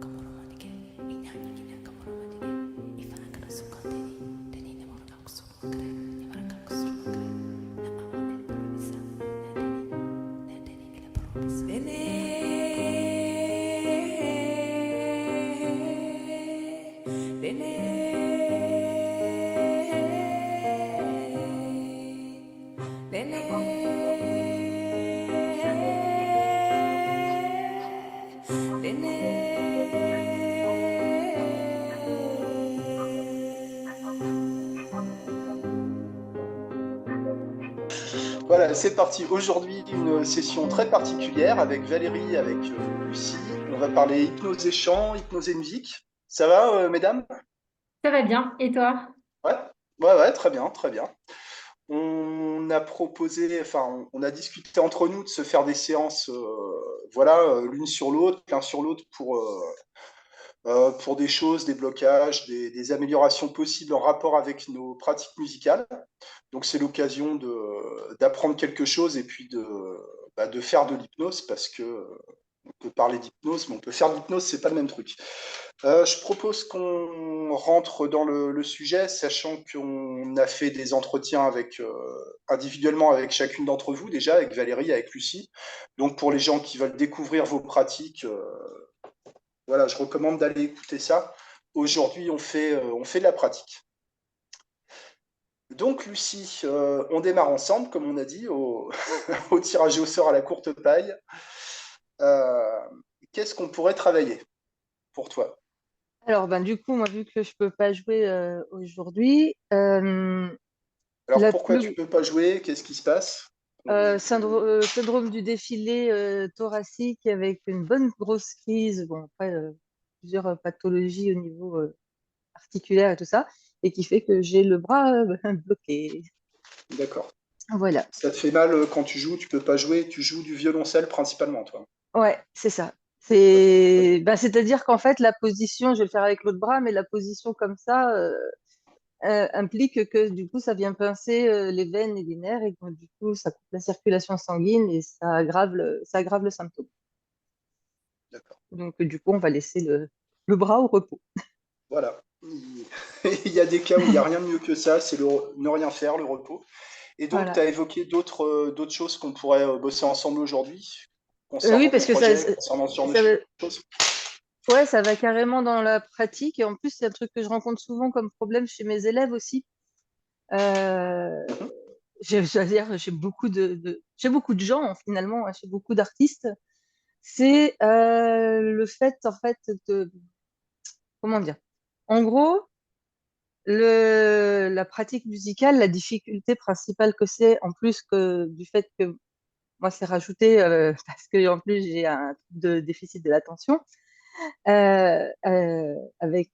모르게 인간이기냐 모르게 이fanaka sukoteni tenine morga kusumukre nivaraka kusumukre na awani promisa na deni ile promisa dene dene Voilà, c'est parti. Aujourd'hui, une session très particulière avec Valérie, avec Lucie. On va parler hypnose et chant, hypnose et musique. Ça va, mesdames? Ça va bien. Et toi? Ouais, ouais, très bien, très bien. On a proposé, enfin, on a discuté entre nous de se faire des séances, voilà, l'une sur l'autre, l'un sur l'autre pour des choses, des blocages, des améliorations possibles en rapport avec nos pratiques musicales. Donc c'est l'occasion d'apprendre quelque chose et puis de faire de l'hypnose parce que on peut parler d'hypnose, mais on peut faire de l'hypnose, c'est pas le même truc. Je propose qu'on rentre dans le sujet, sachant qu'on a fait des entretiens individuellement avec chacune d'entre vous déjà, avec Valérie, avec Lucie. Donc pour les gens qui veulent découvrir vos pratiques, voilà, je recommande d'aller écouter ça. Aujourd'hui, on fait de la pratique. Donc, Lucie, on démarre ensemble, comme on a dit, au tirage au sort à la courte paille. Euh, Qu'est-ce qu'on pourrait travailler pour toi? Alors, ben, du coup, moi, vu que je peux pas jouer aujourd'hui, Alors, la pourquoi tu plus peux pas jouer? Qu'est-ce qui se passe? syndrome du défilé thoracique avec une bonne grosse crise, bon, après, plusieurs pathologies au niveau articulaire et tout ça, et qui fait que j'ai le bras bloqué. D'accord. Voilà. Ça te fait mal quand tu joues, tu peux pas jouer, tu joues du violoncelle principalement, toi. Ouais, c'est ça. Ok. C'est-à-dire qu'en fait, la position, je vais le faire avec l'autre bras, mais la position comme ça, implique que du coup, ça vient pincer les veines et les nerfs et que du coup, ça coupe la circulation sanguine et ça aggrave le symptôme. D'accord. Donc, du coup, on va laisser le bras au repos. Voilà. Il y a des cas où il n'y a rien de mieux que ça, c'est ne rien faire, le repos. Et donc, tu Voilà. as évoqué d'autres choses qu'on pourrait bosser ensemble aujourd'hui, Oui, concernant tes parce que projets, concernant ce genre de ça va, choses. ouais, ça va carrément dans la pratique. Et en plus, c'est un truc que je rencontre souvent comme problème chez mes élèves aussi. Euh, Mhm. j'allais dire, chez beaucoup de gens, hein, finalement, hein, chez beaucoup d'artistes. C'est le fait, en fait, comment dire? En gros, la pratique musicale, la difficulté principale que c'est, en plus que du fait que moi, c'est rajouté parce que en plus j'ai un de déficit de l'attention, avec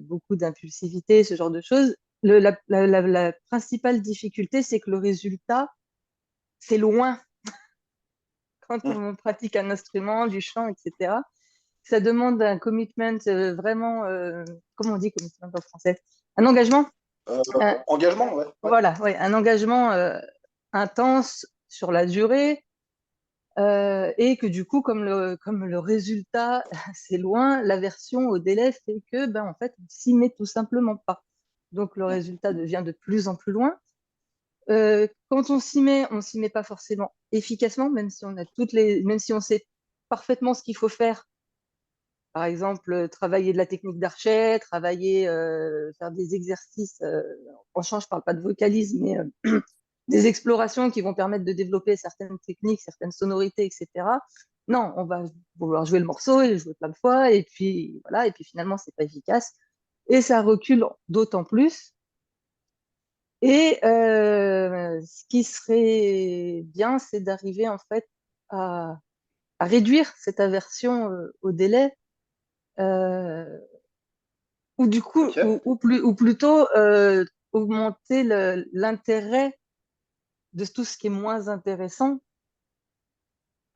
beaucoup d'impulsivité, ce genre de choses. La principale difficulté, c'est que le résultat, c'est loin quand Mhm. on pratique un instrument, du chant, etc. Ça demande un commitment vraiment, comment on dit commitment en français? Un engagement. Euh, Un- Engagement, ouais. Ouais. Voilà, ouais, un engagement intense sur la durée, et que du coup, comme le résultat, c'est loin, l'aversion au délai fait que, ben, en fait, on s'y met tout simplement pas. Donc, le résultat devient de plus en plus loin. Quand on s'y met pas forcément efficacement, même si même si on sait parfaitement ce qu'il faut faire. Par exemple, travailler de la technique d'archet, faire des exercices. Franchement, je parle pas de vocalisme, mais des explorations qui vont permettre de développer certaines techniques, certaines sonorités, etc. Non, on va vouloir jouer le morceau et le jouer plein de fois, et puis voilà, et puis finalement, c'est pas efficace. Et ça recule d'autant plus. Et ce qui serait bien, c'est d'arriver en fait à réduire cette aversion au délai, euh, ou du coup, Ok. ou plutôt augmenter l'intérêt de tout ce qui est moins intéressant.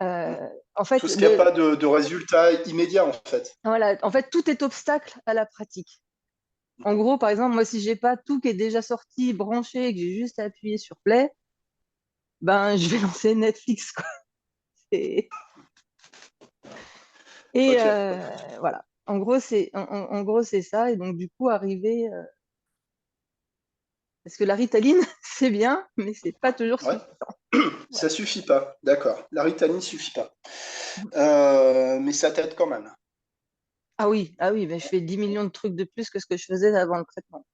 Mm. En fait, Tout ce qui n'a pas de résultat immédiat, en fait. voilà, en fait, tout est obstacle à la pratique. En gros, par exemple, moi, si j'ai pas tout qui est déjà sorti, branché, et que j'ai juste à appuyer sur play, ben, je vais lancer Netflix, quoi. Et, Ok. voilà. En gros, en gros, c'est ça. Et donc, du coup, arriver. Parce que la Ritaline, c'est bien, mais c'est pas toujours Ouais, suffisant. ça Voilà. suffit pas, d'accord. La Ritaline suffit pas. Mais ça t'aide quand même. Ah oui, ben, je fais 10 millions de trucs de plus que ce que je faisais avant le traitement.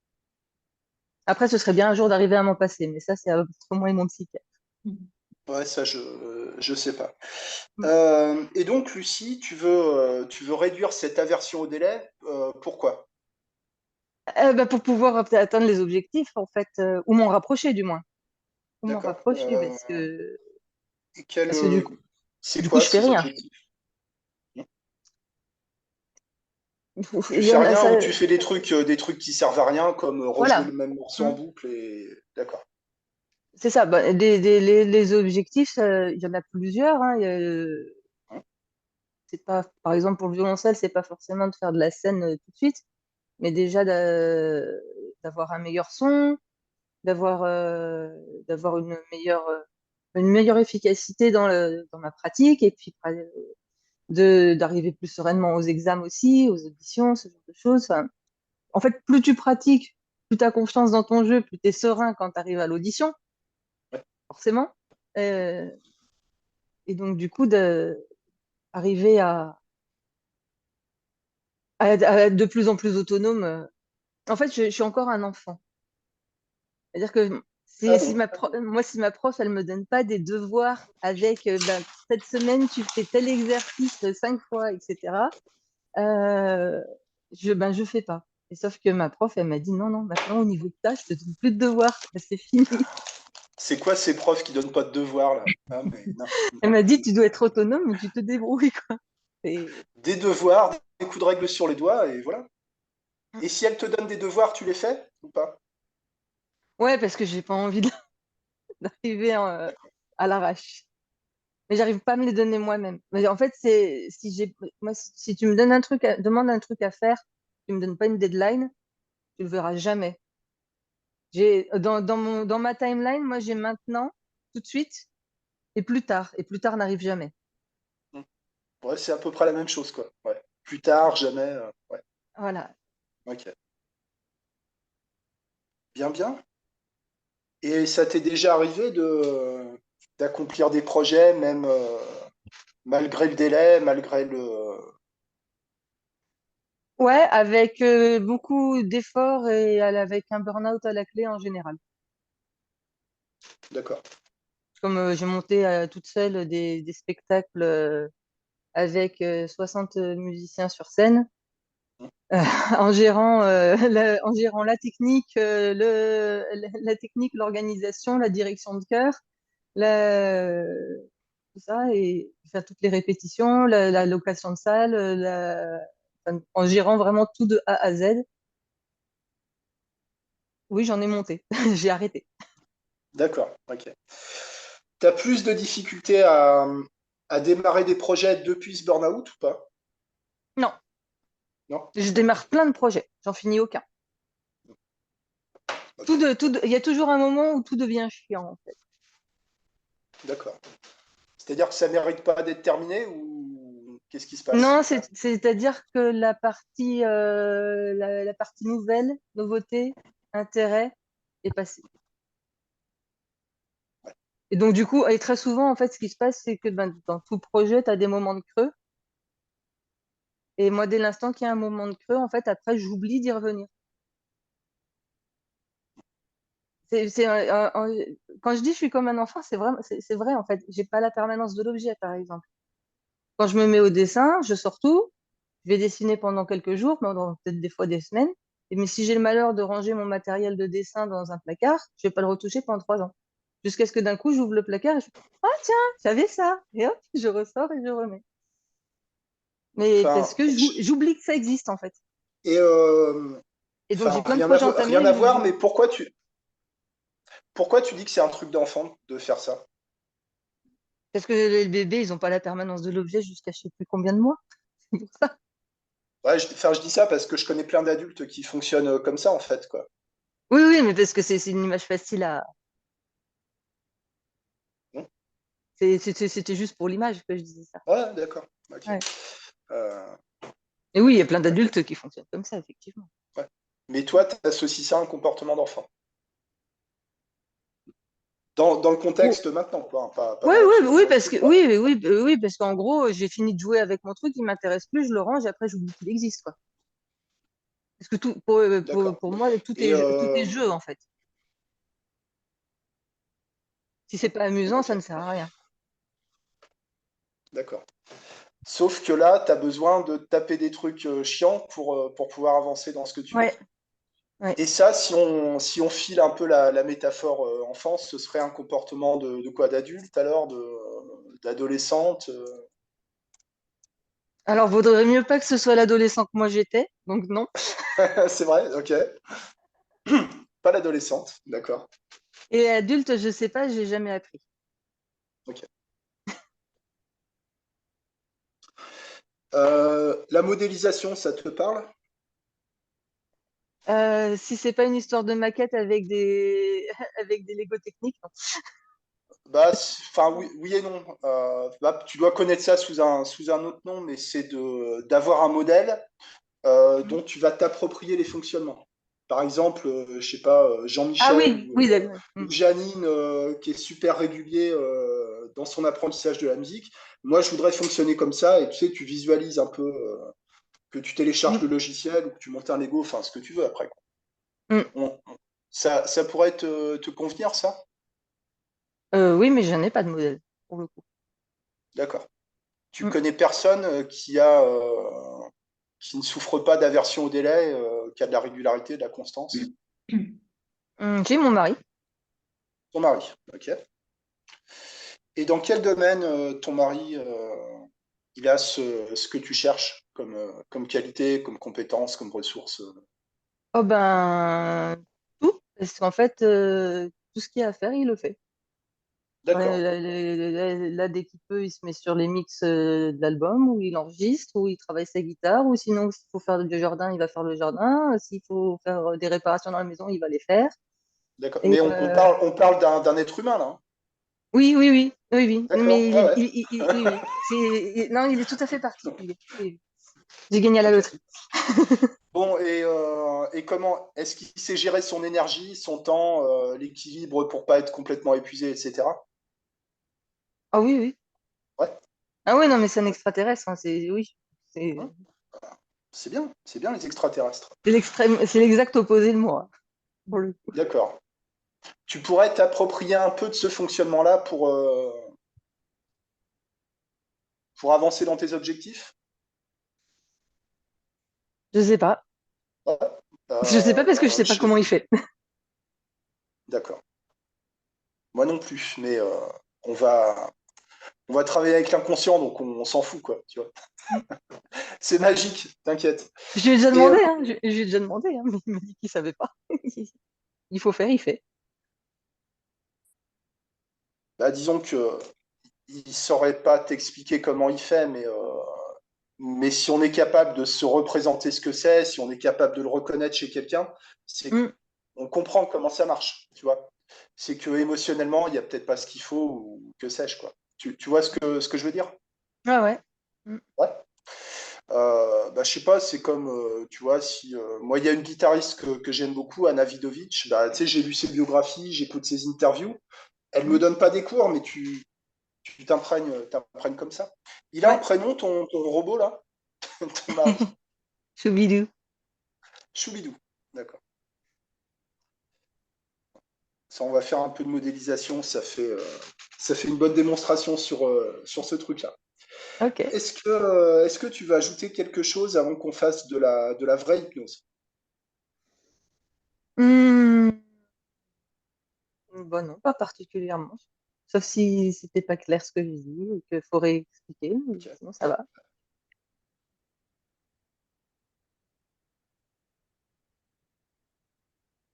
Après, ce serait bien un jour d'arriver à m'en passer, mais ça, c'est entre moi et mon psychiatre. Ouais, ça, je sais pas. Mm. Et donc, Lucie, tu veux réduire cette aversion au délai, pourquoi? Ben, pour pouvoir atteindre les objectifs, en fait, ou m'en rapprocher du moins. Ou m'en D'accord. rapprocher, Et quel, parce que c'est du coup, quoi je fais ces rien. objectifs? Tu fais Ça, rien ou tu fais des trucs qui servent à rien, comme rejouer le voilà. même morceau en Mm. boucle et... D'accord. C'est ça. Ben, les objectifs, il y en a plusieurs, hein. C'est pas, par exemple, pour le violoncelle, c'est pas forcément de faire de la scène tout de suite, mais déjà d'avoir un meilleur son, d'avoir d'avoir une meilleure efficacité dans ma pratique, et puis d'arriver plus sereinement aux examens aussi, aux auditions, ce genre de choses. Enfin, en fait, plus tu pratiques, plus tu as confiance dans ton jeu, plus tu es serein quand tu arrives à l'audition, Ouais. forcément. Euh, et donc, du coup, d'arriver à être de plus en plus autonome. En fait, je suis encore un enfant. C'est-à-dire que Ah si bon? moi, si ma prof, elle me donne pas des devoirs avec, ben, cette semaine, tu fais tel exercice 5 fois, etc., euh, je fais pas. Et sauf que ma prof, elle m'a dit, non, non, maintenant, au niveau de tâche, je te donne plus de devoirs. C'est fini. C'est quoi ces profs qui donnent pas de devoirs, là? Ah, mais non. Elle m'a dit, tu dois être autonome, mais tu te débrouilles, quoi. Et... Des devoirs, des coups de règle sur les doigts, et voilà. Et si elle te donne des devoirs, tu les fais ou pas? Ouais, parce que j'ai pas envie d'arriver à l'arrache. Mais j'arrive pas à me les donner moi-même. Mais en fait, si tu me donnes demandes un truc à faire, tu me donnes pas une deadline, tu le verras jamais. Dans ma timeline, moi, j'ai maintenant, tout de suite, et plus tard n'arrive jamais. Ouais, c'est à peu près la même chose, quoi. Ouais. Plus tard, jamais. Ouais. Voilà. Ok. Bien, bien. Et ça t'est déjà arrivé d'accomplir des projets, même malgré le délai, malgré le. Ouais, avec beaucoup d'efforts et avec un burn-out à la clé en général. D'accord. Comme j'ai monté toute seule des spectacles avec 60 musiciens sur scène, en gérant la technique, la technique, l'organisation, la direction de chœur, la- tout ça, et faire toutes les répétitions, la location de salle, enfin, en gérant vraiment tout de A à Z. Oui, j'en ai monté, j'ai arrêté. D'accord. Ok. T'as plus de difficultés à démarrer des projets depuis ce burn-out ou pas? Non, Non? je démarre plein de projets, j'en finis aucun. Ok. Il y a toujours un moment où tout devient chiant, en fait. D'accord. C'est-à-dire que ça mérite pas d'être terminé ou qu'est-ce qui se passe? Non, c'est-à-dire que la partie nouvelle, nouveauté, intérêt est passée. Et donc, du coup, et très souvent, en fait, ce qui se passe, c'est que ben, dans tout projet, tu as des moments de creux. Et moi, dès l'instant qu'il y a un moment de creux, en fait, après, j'oublie d'y revenir. Quand je dis je suis comme un enfant, c'est vrai, en fait. J'ai pas la permanence de l'objet, par exemple. Quand je me mets au dessin, je sors tout, je vais dessiner pendant quelques jours, pendant peut-être des fois des semaines. Mais si j'ai le malheur de ranger mon matériel de dessin dans un placard, je vais pas le retoucher pendant 3 ans. Jusqu'à ce que d'un coup, j'ouvre le placard et je fais, ah tiens, j'avais ça. Et hop, je ressors et je remets. Mais parce Enfin, que j'oublie que ça existe, en fait. et Et donc, j'ai enfin, plein de projets rien entamés à et voir, mais j'oublie. pourquoi tu dis que c'est un truc d'enfant de faire ça? Parce que les bébés, ils n'ont pas la permanence de l'objet jusqu'à je sais plus combien de mois. C'est pour ça. Ouais, enfin, je dis ça parce que je connais plein d'adultes qui fonctionnent comme ça, en fait, quoi. Oui, oui, mais parce que c'est une image facile à. Hmm. C'était juste pour l'image que je disais ça. Ouais, d'accord. Ok. Ouais. Euh, Et oui, il y a plein d'adultes qui fonctionnent comme ça, effectivement. Ouais. Mais toi, tu associes ça à un comportement d'enfant. Dans le Oh. contexte maintenant, quoi, hein, pas Ouais, dans ouais, oui, l'absolu, hein, je parce te que crois. oui, parce qu'en gros, j'ai fini de jouer avec mon truc, il m'intéresse plus, je le range, et après j'oublie qu'il existe, quoi. Parce que tout, D'accord. pour moi, Et tout est jeu, en fait. Si c'est pas amusant, ça ok, ne sert à rien. d'accord. Sauf que là, tu as besoin de taper des trucs chiants pour pouvoir avancer dans ce que tu veux. Ouais, ouais. Et ça, si on file un peu la métaphore enfance, ce serait un comportement de quoi? D'adulte alors? D'adolescente? Alors, vaudrait mieux pas que ce soit l'adolescent que moi j'étais, donc non. C'est vrai? Ok. Pas l'adolescente, d'accord. Et adulte, je sais pas, j'ai jamais appris. Ok. La modélisation, ça te parle? Si c'est pas une histoire de maquette avec des avec des Lego techniques, non. Bah, enfin, oui, oui et non. Bah, tu dois connaître ça sous un autre nom, mais c'est d'avoir un modèle dont tu vas t'approprier les fonctionnements. Par exemple, je sais pas, Ah Jean-Michel oui, oui, d'accord. ou Janine, qui est super régulier dans son apprentissage de la musique. Moi, je voudrais fonctionner comme ça, et tu sais, tu visualises un peu que tu télécharges Mm, le logiciel ou que tu montes un Lego, enfin, ce que tu veux après, quoi. mm. Ça pourrait te convenir, ça? Oui, mais j'en ai pas de modèle, pour le coup. D'accord. Tu Mm. connais personne qui ne souffre pas d'aversion au délai, qui a de la régularité, de la constance? J'ai mon mari. Ton mari, ok. Et dans quel domaine ton mari il a ce que tu cherches comme qualité, comme compétence, comme ressource? Oh ben, tout, parce qu'en fait, tout ce qu'il y a à faire, il le fait. D'accord, Là, dès qu'il peut, il se met sur les mix de l'album, ou il enregistre, ou il travaille sa guitare, ou sinon, s'il faut faire du jardin, il va faire le jardin. S'il faut faire des réparations dans la maison, il va les faire. d'accord. Et Mais on parle d'un être humain là, hein. oui, oui, oui, oui, oui. D'accord, Mais ouais, ouais. oui, oui. Non, il est tout à fait particulier. Oui, oui. J'ai gagné à la Ok. loterie. Bon, et comment est-ce qu'il sait gérer son énergie, son temps, l'équilibre pour pas être complètement épuisé, etc. Ah oui, oui. Ouais, Ah oui, non, mais c'est un extraterrestre, hein, oui. hein, C'est c'est bien les extraterrestres. c'est l'extrême, c'est l'exact opposé de moi, pour le coup. D'accord. Tu pourrais t'approprier un peu de ce fonctionnement-là pour avancer dans tes objectifs? Je sais pas. Ouais. Je sais pas parce que je sais pas Je sais comment il pas. fait. D'accord. Moi non plus, mais on va, on va travailler avec l'inconscient, donc on s'en fout, quoi, tu vois. C'est magique, t'inquiète. Je lui ai déjà Et demandé, hein. Je lui ai déjà demandé, hein, mais il m'a dit qu'il savait pas. Il faut faire, il fait. bah, disons que il saurait pas t'expliquer comment il fait, mais si on est capable de se représenter ce que c'est, si on est capable de le reconnaître chez quelqu'un, c'est Mm. qu'on comprend comment ça marche, tu vois. C'est que émotionnellement, il n'y a peut-être pas ce qu'il faut, ou que sais-je, quoi. Tu vois ce que je veux dire? Ah ouais. Mm. Ouais. Bah, je sais pas, c'est comme, tu vois, si moi, il y a une guitariste que j'aime beaucoup, Anna Vidovic. Bah, tu sais, j'ai lu ses biographies, j'écoute ses interviews. Elle me Mm. donne pas des cours, mais tu t'imprègnes comme ça. Il a un Ouais. prénom, ton robot, là? Ton mari? Choubidou. Choubidou. D'accord. Ça, on va faire un peu de modélisation. Ça fait une bonne démonstration sur ce truc-là. Ok. Est-ce que tu vas ajouter quelque chose avant qu'on fasse de la vraie hypnose? Hmm. Bon, non, pas particulièrement. Sauf si c'était pas clair ce que j'ai dit et qu'il faut réexpliquer, mais Ok. sinon ça va.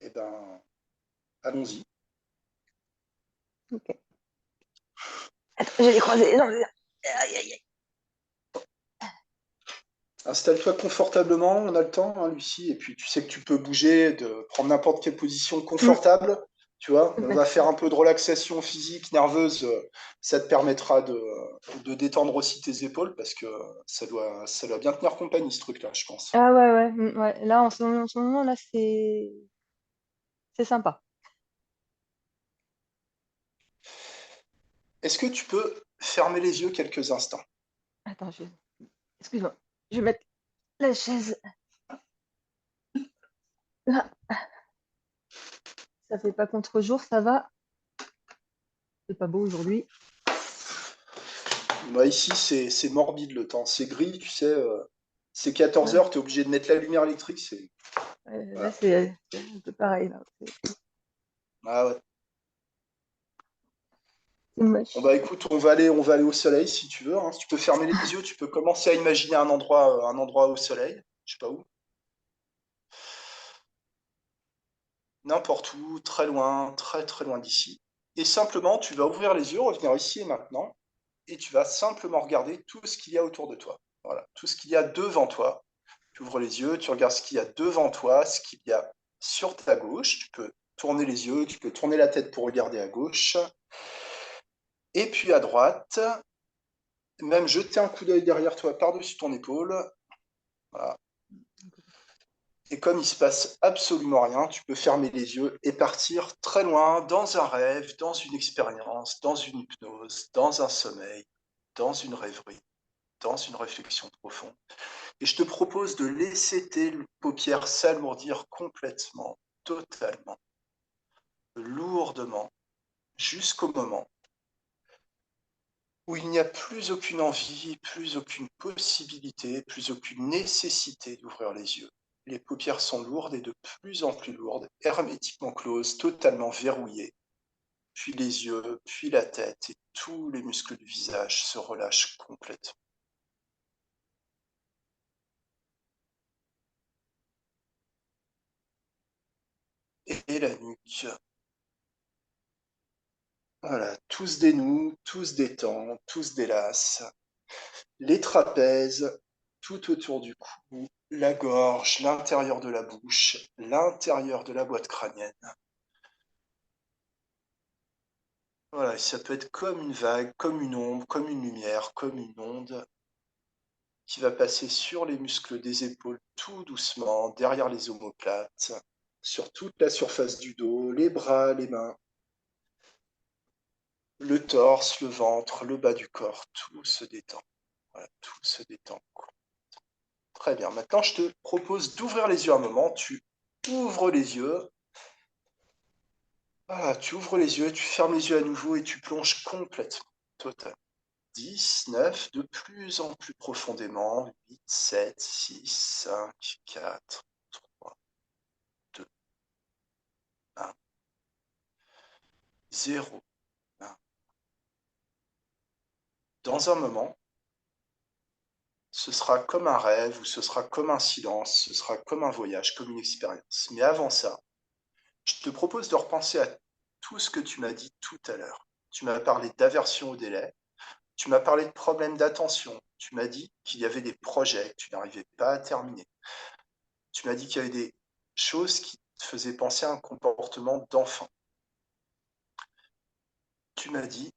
Eh ben, allons-y. Ok. Attends, je vais les croiser les jambes. Aïe, aïe, aïe. Installe-toi confortablement, on a le temps, hein, Lucie, et puis tu sais que tu peux bouger, de prendre n'importe quelle position Hmm. confortable. Tu vois, on va faire un peu de relaxation physique, nerveuse. Ça te permettra de détendre aussi tes épaules parce que ça doit bien tenir compagnie, ce truc-là, je pense. Ah ouais, ouais, ouais. Là, en ce moment, là, c'est sympa. Est-ce que tu peux fermer les yeux quelques instants? Attends, excuse-moi. Je vais mettre la chaise là. Ça fait pas contre-jour, ça va. C'est pas beau aujourd'hui. Bah, ici, c'est morbide le temps. C'est gris, tu sais. C'est 14 Ouais. heures, tu es obligé de mettre la lumière électrique. Là, Voilà. c'est un peu pareil. Là. Ah ouais. C'est Bon bah moche. écoute, on va aller au soleil si tu veux, hein. Si tu peux fermer les yeux, tu peux commencer à imaginer un endroit au soleil. Je sais pas où. N'importe où, très loin, très très loin d'ici. Et simplement, tu vas ouvrir les yeux, revenir ici et maintenant, et tu vas simplement regarder tout ce qu'il y a autour de toi. Voilà, tout ce qu'il y a devant toi. Tu ouvres les yeux, tu regardes ce qu'il y a devant toi, ce qu'il y a sur ta gauche. Tu peux tourner les yeux, tu peux tourner la tête pour regarder à gauche. Et puis à droite, même jeter un coup d'œil derrière toi, par-dessus ton épaule. Voilà. Et comme il se passe absolument rien, tu peux fermer les yeux et partir très loin dans un rêve, dans une expérience, dans une hypnose, dans un sommeil, dans une rêverie, dans une réflexion profonde. Et je te propose de laisser tes paupières s'alourdir complètement, totalement, lourdement, jusqu'au moment où il n'y a plus aucune envie, plus aucune possibilité, plus aucune nécessité d'ouvrir les yeux. Les paupières sont lourdes et de plus en plus lourdes, hermétiquement closes, totalement verrouillées. Puis les yeux, puis la tête et tous les muscles du visage se relâchent complètement. Et la nuque. Voilà, tout se dénoue, tout se détend, tout se délasse. Les trapèzes, tout autour du cou, la gorge, l'intérieur de la bouche, l'intérieur de la boîte crânienne. Voilà, et ça peut être comme une vague, comme une ombre, comme une lumière, comme une onde qui va passer sur les muscles des épaules tout doucement, derrière les omoplates, sur toute la surface du dos, les bras, les mains, le torse, le ventre, le bas du corps, tout se détend. Voilà, tout se détend. Très bien. Maintenant, je te propose d'ouvrir les yeux un moment. Tu ouvres les yeux. Voilà, tu ouvres les yeux, tu fermes les yeux à nouveau et tu plonges complètement. Total. 10, 9, de plus en plus profondément. 8, 7, 6, 5, 4, 3, 2, 1, 0. 1. Dans un moment, ce sera comme un rêve ou ce sera comme un silence, ce sera comme un voyage, comme une expérience. Mais avant ça, je te propose de repenser à tout ce que tu m'as dit tout à l'heure. Tu m'as parlé d'aversion au délai, tu m'as parlé de problèmes d'attention, tu m'as dit qu'il y avait des projets que tu n'arrivais pas à terminer. Tu m'as dit qu'il y avait des choses qui te faisaient penser à un comportement d'enfant. Tu m'as dit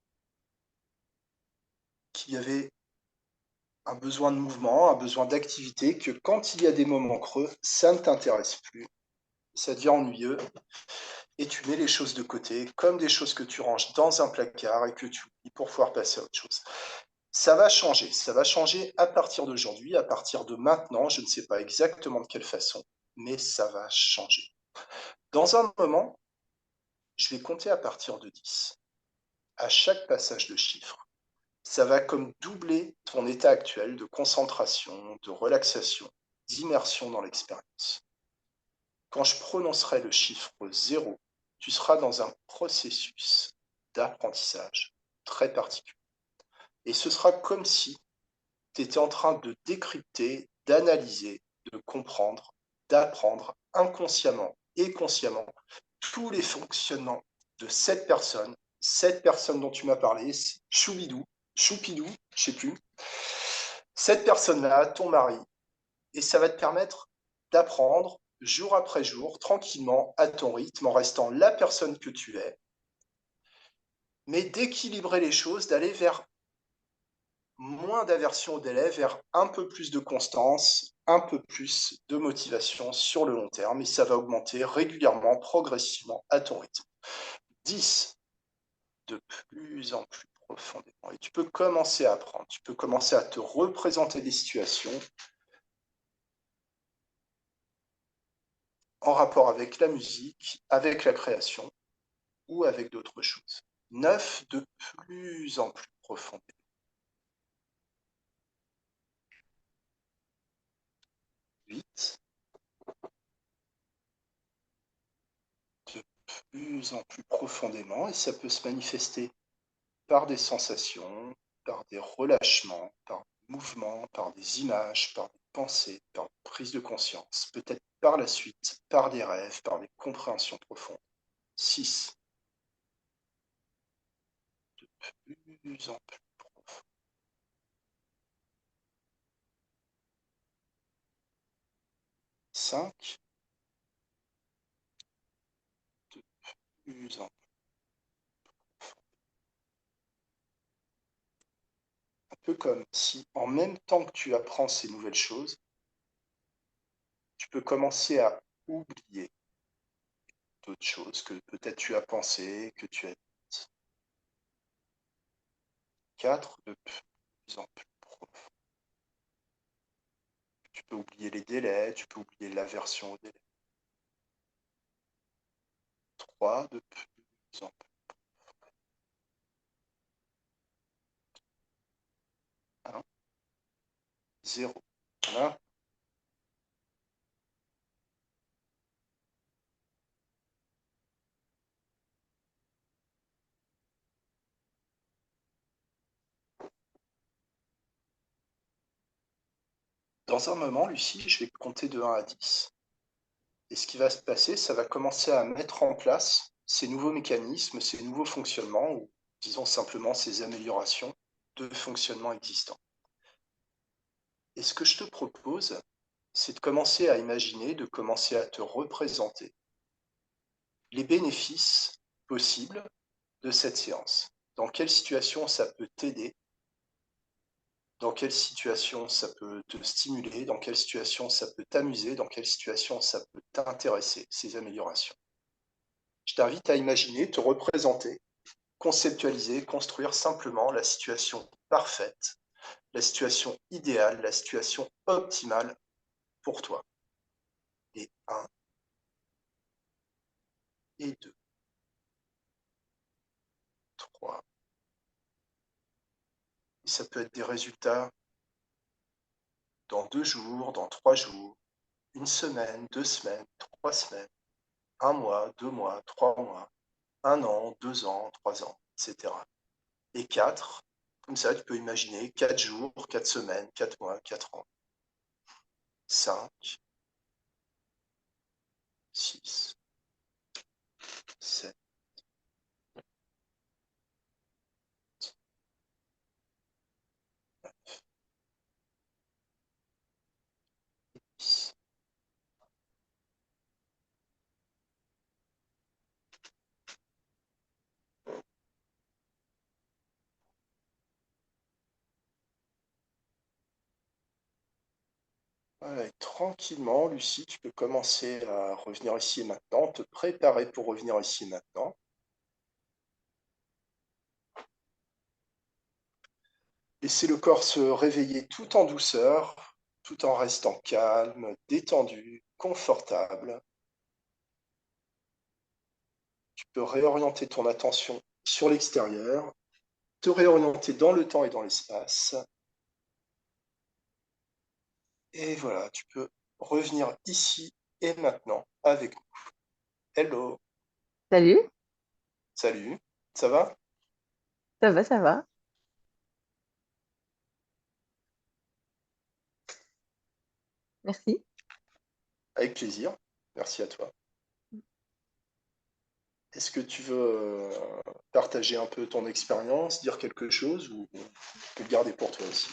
qu'il y avait un besoin de mouvement, un besoin d'activité, que quand il y a des moments creux, ça ne t'intéresse plus, ça devient ennuyeux, et tu mets les choses de côté, comme des choses que tu ranges dans un placard et que tu oublies pour pouvoir passer à autre chose. Ça va changer à partir d'aujourd'hui, à partir de maintenant, je ne sais pas exactement de quelle façon, mais ça va changer. Dans un moment, je vais compter à partir de 10. À chaque passage de chiffre, ça va comme doubler ton état actuel de concentration, de relaxation, d'immersion dans l'expérience. Quand je prononcerai le chiffre 0, tu seras dans un processus d'apprentissage très particulier. Et ce sera comme si tu étais en train de décrypter, d'analyser, de comprendre, d'apprendre inconsciemment et consciemment tous les fonctionnements de cette personne dont tu m'as parlé, Choubidou, Choupidou, je sais plus, cette personne-là, ton mari, et ça va te permettre d'apprendre jour après jour, tranquillement, à ton rythme, en restant la personne que tu es, mais d'équilibrer les choses, d'aller vers moins d'aversion au délai, vers un peu plus de constance, un peu plus de motivation sur le long terme, et ça va augmenter régulièrement, progressivement, à ton rythme. 10, de plus en plus profondément. Et tu peux commencer à apprendre, tu peux commencer à te représenter des situations en rapport avec la musique, avec la création ou avec d'autres choses. 9, de plus en plus profondément. 8, de plus en plus profondément, et ça peut se manifester par des sensations, par des relâchements, par des mouvements, par des images, par des pensées, par des prises de conscience, peut-être par la suite, par des rêves, par des compréhensions profondes. 6, de plus en plus profond. 5, de plus en plus profond. Un peu comme si, en même temps que tu apprends ces nouvelles choses, tu peux commencer à oublier d'autres choses que peut-être tu as pensé, que tu as dites. 4, de plus en plus profond. Tu peux oublier les délais, tu peux oublier l'aversion au délai. 3, de plus en plus. 1, 0. Voilà. Dans un moment, Lucie, je vais compter de 1 à 10. Et ce qui va se passer, ça va commencer à mettre en place ces nouveaux mécanismes, ces nouveaux fonctionnements, ou disons simplement ces améliorations de fonctionnement existants. Et ce que je te propose, c'est de commencer à imaginer, de commencer à te représenter les bénéfices possibles de cette séance. Dans quelle situation ça peut t'aider, dans quelle situation ça peut te stimuler, dans quelle situation ça peut t'amuser, dans quelle situation ça peut t'intéresser, ces améliorations. Je t'invite à imaginer, te représenter, conceptualiser, construire simplement la situation parfaite, la situation idéale, la situation optimale pour toi. Et 1, et 2, 3. Et ça peut être des résultats dans 2 jours, dans 3 jours, 1 semaine, 2 semaines, 3 semaines, 1 mois, 2 mois, 3 mois, 1 an, 2 ans, 3 ans, etc. Et 4, comme ça, tu peux imaginer 4 jours, 4 semaines, 4 mois, 4 ans. 5, 6, 7, 10. Voilà, et tranquillement, Lucie, tu peux commencer à revenir ici et maintenant, te préparer pour revenir ici et maintenant. Laisser le corps se réveiller tout en douceur, tout en restant calme, détendu, confortable. Tu peux réorienter ton attention sur l'extérieur, te réorienter dans le temps et dans l'espace. Et voilà, tu peux revenir ici et maintenant avec nous. Hello, Salut, salut, ça va? ça va, ça va. Merci. Avec plaisir, merci à toi. Est-ce que tu veux partager un peu ton expérience, dire quelque chose ou tu peux le garder pour toi aussi,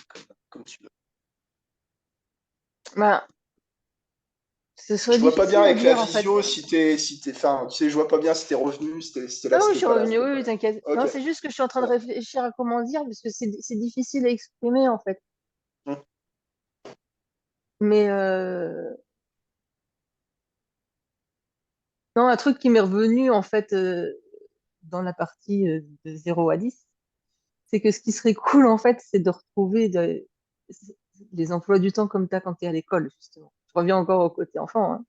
comme tu veux? Bah, ce Je serait vois pas bien difficile à avec la dire en fait. visio enfin, tu sais, je vois pas bien si t'es revenu, si t'es là, Non, si oui, je t'es suis pas là. revenue, oui, oui, t'inquiète. Ok. Non, c'est juste que je suis en train de Ouais. réfléchir à comment dire, parce que c'est difficile à exprimer en fait. Hum, Mais non, un truc qui m'est revenu en fait dans la partie de 0 à 10, c'est que ce qui serait cool en fait, c'est de retrouver les emplois du temps comme tu as quand tu es à l'école, justement. Je reviens encore au côté enfant, hein.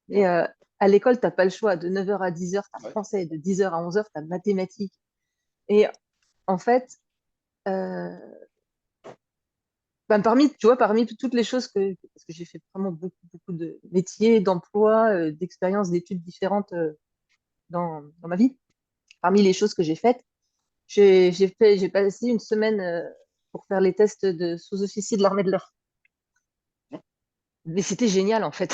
Et hum, à l'école, t'as pas le choix. De 9 heures à 10 heures, tu as ouais. français. De 10 heures à 11 heures, tu as mathématiques. Et en fait, euh, ben, tu vois, parmi toutes les choses parce que j'ai fait vraiment beaucoup, beaucoup de métiers, d'emplois, d'expériences, d'études différentes dans ma vie. Parmi les choses que j'ai faites, j'ai passé une semaine pour faire les tests de sous-officier de l'armée de l'air. Hum, Mais c'était génial, en fait.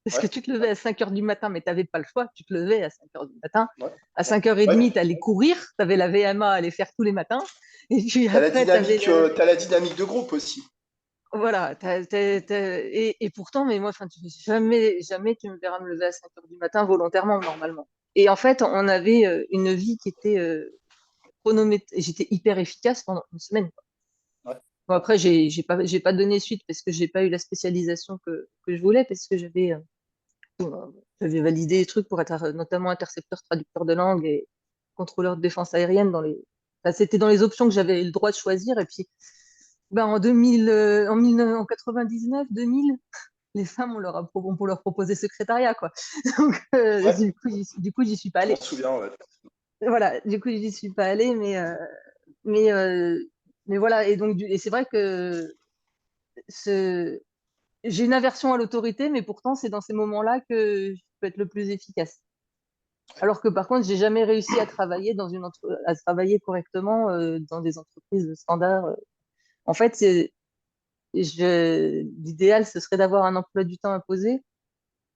Parce que ouais. tu te levais Ouais. à 5 heures du matin, mais tu n'avais pas le choix. Tu te levais à 5 heures du matin. Ouais. À Ouais. 5h30, Ouais. tu allais courir. Tu avais la VMA à aller faire tous les matins. Et puis après, tu avais T'as la dynamique de groupe aussi. Voilà. Et pourtant, mais moi, enfin, jamais tu me verras me lever à 5 heures du matin volontairement, normalement. Et en fait, on avait une vie qui était chronométrée. J'étais hyper efficace pendant une semaine. Ouais. Bon, après, j'ai pas donné suite parce que j'ai pas eu la spécialisation que je voulais, parce que j'avais validé des trucs pour être notamment intercepteur, traducteur de langue et contrôleur de défense aérienne enfin, c'était dans les options que j'avais le droit de choisir. Et puis, ben, en 2000, en 99, 2000, les femmes, on pour leur proposer secrétariat, quoi. Donc, Ouais. du coup, j'y suis pas Je m'en allée. souviens, ouais. Voilà, du coup, j'y suis pas allée, mais, euh, mais voilà. Et donc, et c'est vrai que ce, j'ai une aversion à l'autorité, mais pourtant, c'est dans ces moments-là que je peux être le plus efficace. Alors que par contre, j'ai jamais réussi à travailler à travailler correctement dans des entreprises standards. En fait, l'idéal, ce serait d'avoir un emploi du temps imposé,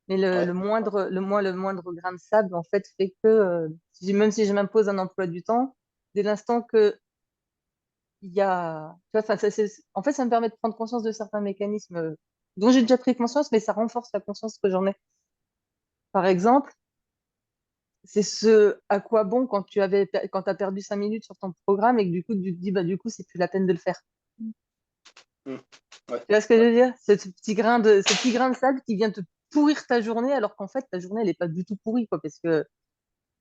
mais Ouais. le moindre grain de sable, en fait, fait que même si je m'impose un emploi du temps, dès l'instant que il y a, tu vois, enfin, en fait, ça me permet de prendre conscience de certains mécanismes dont j'ai déjà pris conscience, mais ça renforce la conscience que j'en ai. Par exemple, c'est ce à quoi bon quand tu as perdu 5 minutes sur ton programme et que du coup, tu te dis, bah, du coup, c'est plus la peine de le faire. Hum, ouais. Tu vois ce que je Ouais. veux dire? Ce petit grain de sable qui vient te pourrir ta journée, alors qu'en fait, ta journée, elle n'est pas du tout pourrie, quoi, parce que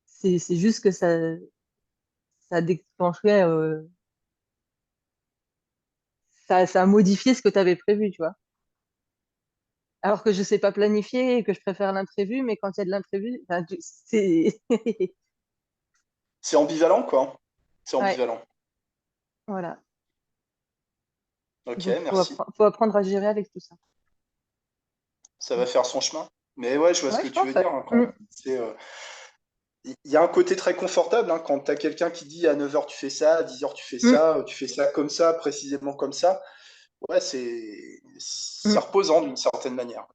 c'est juste que ça déclenchait, ça a modifié ce que tu avais prévu, tu vois. Alors que je sais pas planifier et que je préfère l'imprévu, mais quand il y a de l'imprévu, ben, c'est. C'est ambivalent, quoi. C'est Ouais, ambivalent. voilà. Ok, Donc, merci. faut apprendre à gérer avec tout ça. Ça va faire son chemin. Mais ouais, je vois ce Ouais, que je tu veux pense, ouais. dire, hein, Mm. il y a un côté très confortable hein, quand tu as quelqu'un qui dit à 9 heures tu fais ça, à 10 heures Mm. tu fais ça comme ça, précisément comme ça. Ouais, c'est Mm. reposant d'une certaine manière.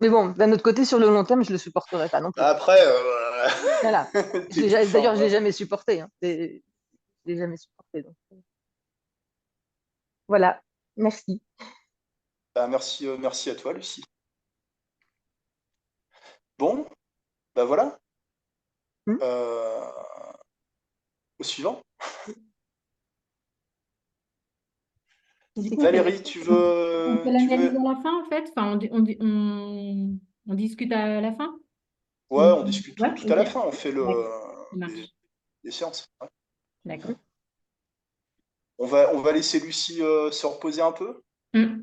Mais bon, d'un autre côté, sur le long terme, je le supporterai pas non plus. Bah après, Voilà. enfin, D'ailleurs, je l'ai ouais. jamais supporté, hein. Je l'ai jamais supporté. Donc, voilà. Merci. Bah, merci à toi, Lucie. Bon, bah voilà. Mm. Euh, au suivant. Du coup, Valérie, on fait tu l'analyse veux. à la fin, en fait. Enfin, on discute à la fin. Ouais, on discute Ouais, tout à ok. la fin. On fait D'accord. Ça les, marche. les séances. Ouais. D'accord. On va laisser Lucie se reposer un peu. Mm.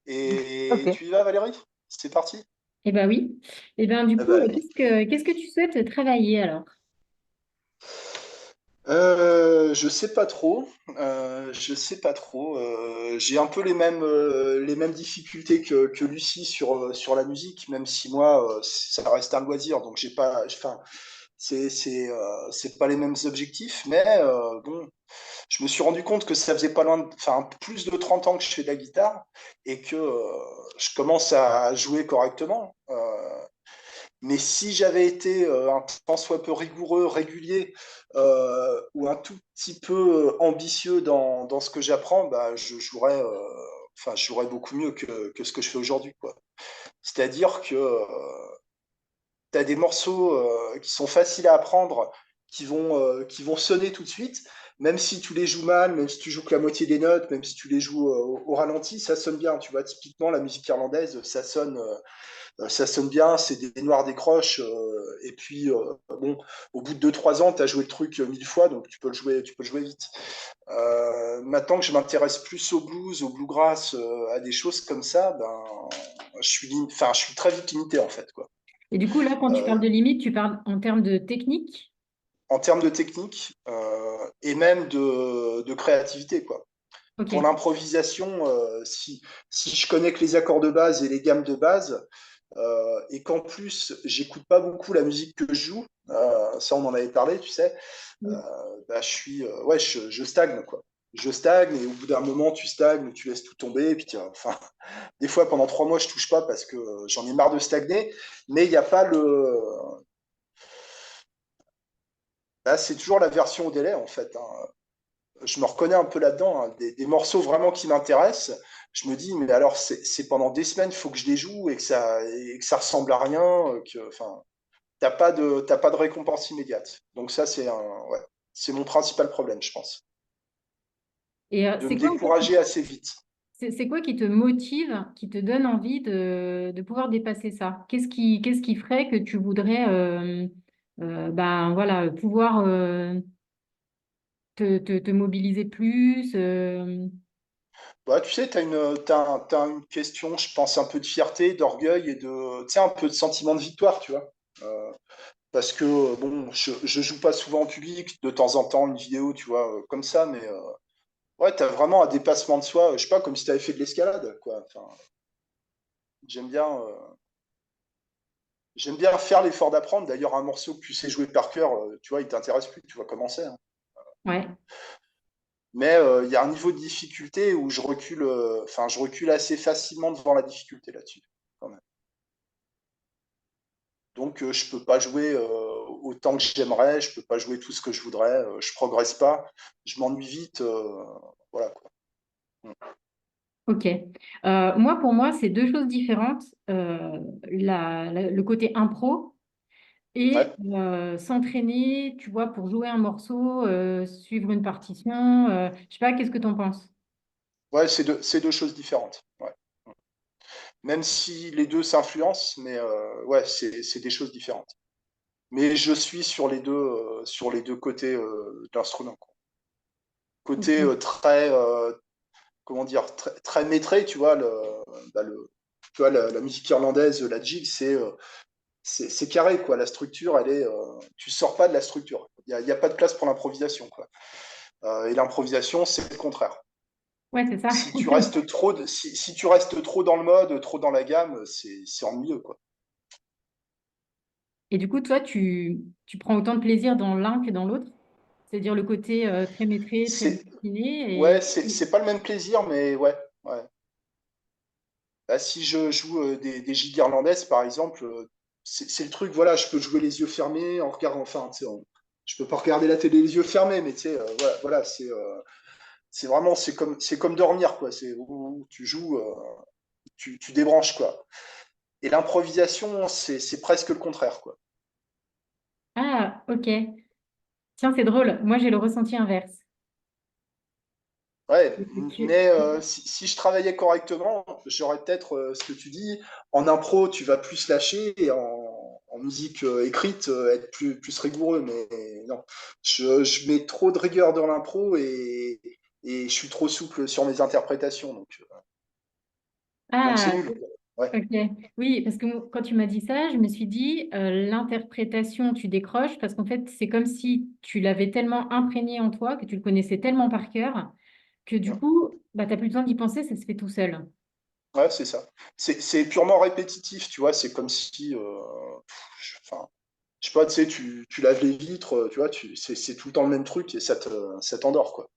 Et Ok. tu y vas, Valérie? C'est parti? Eh ben oui. Eh ben du Eh coup, ben, allez. qu'est-ce que tu souhaites travailler alors? Je sais pas trop. Je sais pas trop. J'ai un peu les mêmes difficultés que Lucie sur la musique, même si moi, ça reste un loisir, donc j'ai pas, enfin, c'est pas les mêmes objectifs, mais bon, je me suis rendu compte que ça faisait pas loin, enfin, plus de 30 ans que je fais de la guitare et que je commence à jouer correctement. Mais si j'avais été un tant soit peu rigoureux, régulier, ou un tout petit peu ambitieux dans ce que j'apprends, bah, je jouerais beaucoup mieux que ce que je fais aujourd'hui, quoi. C'est-à-dire que tu as des morceaux qui sont faciles à apprendre, qui vont sonner tout de suite, même si tu les joues mal, même si tu joues que la moitié des notes, même si tu les joues au ralenti, ça sonne bien. Tu vois, typiquement, la musique irlandaise, ça sonne bien, c'est des noirs décroches, et puis, bon, au bout de 2 3 ans, tu as joué le truc 1000 fois, donc tu peux le jouer vite. Maintenant que je m'intéresse plus au blues, au bluegrass, à des choses comme ça, ben, je suis très vite limité, en fait, quoi. Et du coup, là, quand tu parles de limite, tu parles en termes de technique? En termes de technique et même de créativité, quoi. Ok. Pour l'improvisation, si je connais que les accords de base et les gammes de base, et qu'en plus, j'écoute pas beaucoup la musique que je joue, ça on en avait parlé, tu sais, Mm. bah, ouais, je stagne, quoi. Je stagne et au bout d'un moment, tu stagnes, tu laisses tout tomber. Et puis, enfin, des fois, pendant 3 mois, je touche pas parce que j'en ai marre de stagner. Mais il n'y a pas le. Là, c'est toujours la version au délai, en fait, hein. Je me reconnais un peu là-dedans, hein. Des morceaux vraiment qui m'intéressent. Je me dis, mais alors, c'est pendant des semaines, il faut que je les joue et que ça ressemble à rien. Enfin, t'as pas de récompense immédiate. Donc, ça, ouais, c'est mon principal problème, je pense. Et De c'est me quoi, en fait, décourager assez vite. c'est quoi qui te motive, qui te donne envie de pouvoir dépasser ça? Qu'est-ce qui ferait que tu voudrais ben, voilà, pouvoir te mobiliser plus Bah, tu sais, t'as une question, je pense, un peu de fierté, d'orgueil et tu sais, un peu de sentiment de victoire, tu vois. Parce que, bon, je joue pas souvent en public, de temps en temps, une vidéo, tu vois, comme ça, mais ouais, t'as vraiment un dépassement de soi, je sais pas, comme si t'avais fait de l'escalade, quoi. Enfin, j'aime bien, euh, j'aime bien faire l'effort d'apprendre. D'ailleurs, un morceau que tu sais jouer par cœur, tu vois, il t'intéresse plus, tu vas commencer, hein. Ouais, Mais il y a un niveau de difficulté où je recule assez facilement devant la difficulté là-dessus, quand même. Donc, je peux pas jouer autant que j'aimerais, je peux pas jouer tout ce que je voudrais, je progresse pas, je m'ennuie vite, voilà, quoi. Mm. ok. Moi, pour moi, c'est deux choses différentes. Le côté impro et Ouais, s'entraîner, tu vois, pour jouer un morceau, suivre une partition. Je sais pas, qu'est-ce que tu en penses? ouais, c'est deux choses différentes. Ouais. Même si les deux s'influencent, mais ouais, c'est des choses différentes. Mais je suis sur les deux côtés de l'instrument, quoi. Côté Ok. très, comment dire, très maîtré, tu vois, bah, tu vois la musique irlandaise, la jig, c'est carré, quoi. La structure, tu sors pas de la structure. Il y a pas de place pour l'improvisation, quoi. Et l'improvisation, c'est le contraire. Ouais, c'est ça. Si tu restes trop dans le mode, trop dans la gamme, c'est ennuyeux, quoi. Et du coup, toi, tu prends autant de plaisir dans l'un que dans l'autre? C'est-à-dire le côté très maîtrisé, très C'est, discipliné ouais, et... c'est pas le même plaisir, mais ouais, ouais. Bah, si je joue des gigs irlandaises, par exemple, c'est le truc, voilà, je peux jouer les yeux fermés en regardant, enfin, tu sais, je peux pas regarder la télé les yeux fermés, mais tu sais, voilà, c'est vraiment, c'est comme dormir, quoi. C'est où tu joues, tu débranches, quoi. Et l'improvisation, c'est presque le contraire, quoi. Ah, ok. Tiens, c'est drôle. Moi, j'ai le ressenti inverse. Ouais, Tu- mais si je travaillais correctement, j'aurais peut-être ce que tu dis. En impro, tu vas plus lâcher et en musique écrite, être plus rigoureux. Mais non, je mets trop de rigueur dans l'impro et je suis trop souple sur mes interprétations. Donc c'est Ah, nul, quoi. Ouais, ok. Oui, parce que quand tu m'as dit ça, je me suis dit, l'interprétation, tu décroches parce qu'en fait, c'est comme si tu l'avais tellement imprégné en toi, que tu le connaissais tellement par cœur, que du coup, bah, tu n'as plus besoin d'y penser, ça se fait tout seul. ouais, c'est ça. C'est purement répétitif, tu vois. C'est comme si, enfin, je sais pas, tu sais, tu laves les vitres, tu vois, c'est tout le temps le même truc et ça t'endort, quoi.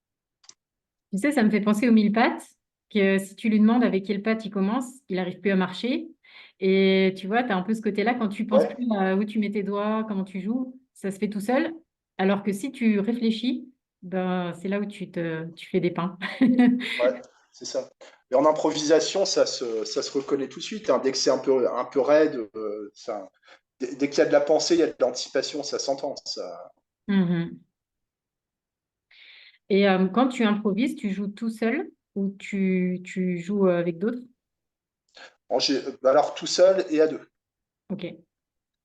Tu sais, ça me fait penser aux mille pattes, que si tu lui demandes avec quelle patte il commence, il n'arrive plus à marcher. Et tu vois, tu as un peu ce côté-là, quand tu penses Ouais, plus à où tu mets tes doigts, comment tu joues, ça se fait tout seul. Alors que si tu réfléchis, ben, c'est là où tu fais des pains. ouais, c'est ça. Et en improvisation, ça se reconnaît tout de suite, hein. Dès que c'est un peu raide, dès qu'il y a de la pensée, il y a de l'anticipation, ça s'entend. Ça. Mhm. Et quand tu improvises, tu joues tout seul ou tu joues avec d'autres? Alors, tout seul et à deux. Ok,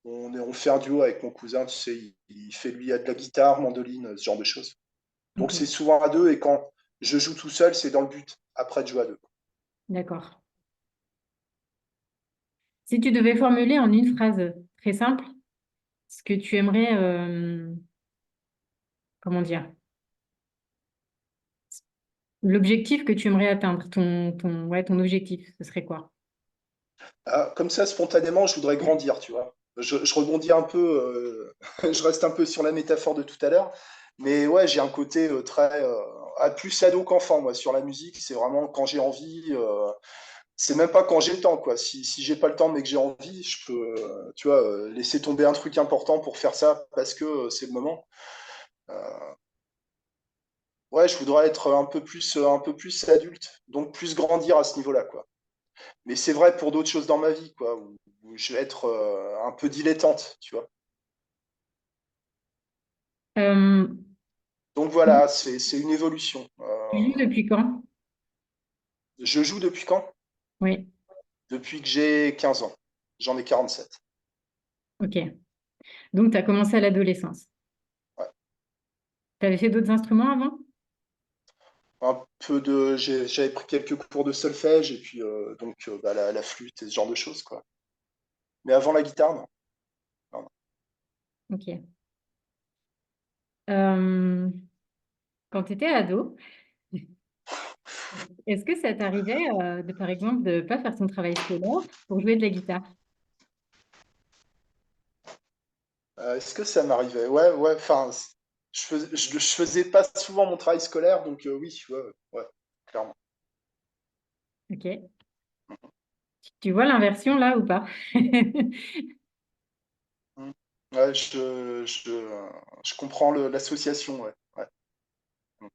On fait un duo avec mon cousin, tu sais, il fait lui, il y a de la guitare, mandoline, ce genre de choses. Donc ok, c'est souvent à deux, et quand je joue tout seul, c'est dans le but, après de jouer à deux. d'accord. Si tu devais formuler en une phrase très simple ce que tu aimerais, comment dire, l'objectif que tu aimerais atteindre, ouais, ton objectif, ce serait quoi? Ah, comme ça, spontanément, je voudrais grandir, tu vois. Je rebondis un peu, je reste un peu sur la métaphore de tout à l'heure, mais ouais, j'ai un côté très plus ado qu'enfant, moi, sur la musique. C'est vraiment quand j'ai envie, c'est même pas quand j'ai le temps, quoi. Si j'ai pas le temps, mais que j'ai envie, je peux, tu vois, laisser tomber un truc important pour faire ça parce que c'est le moment. Euh, ouais, je voudrais être un peu plus adulte, donc plus grandir à ce niveau-là, quoi. Mais c'est vrai pour d'autres choses dans ma vie, quoi, où je vais être un peu dilettante, tu vois. Euh, Donc voilà, c'est une évolution. tu joues depuis quand? Je joue depuis quand? Oui, Depuis que j'ai 15 ans. J'en ai 47. ok. Donc, tu as commencé à l'adolescence. Ouais. Tu avais fait d'autres instruments avant? J'avais pris quelques cours de solfège et puis bah, la flûte et ce genre de choses, quoi. Mais avant la guitare, non. Non, non. Ok. Euh, quand tu étais ado, est-ce que ça t'arrivait, par exemple, de ne pas faire ton travail scolaire pour jouer de la guitare? Est-ce que ça m'arrivait? Ouais, ouais, enfin, je faisais pas souvent mon travail scolaire, donc oui, ouais, ouais, clairement. Ok. Tu vois l'inversion là ou pas? Mm. Ouais, je comprends l'association, ouais. Ouais. Mm.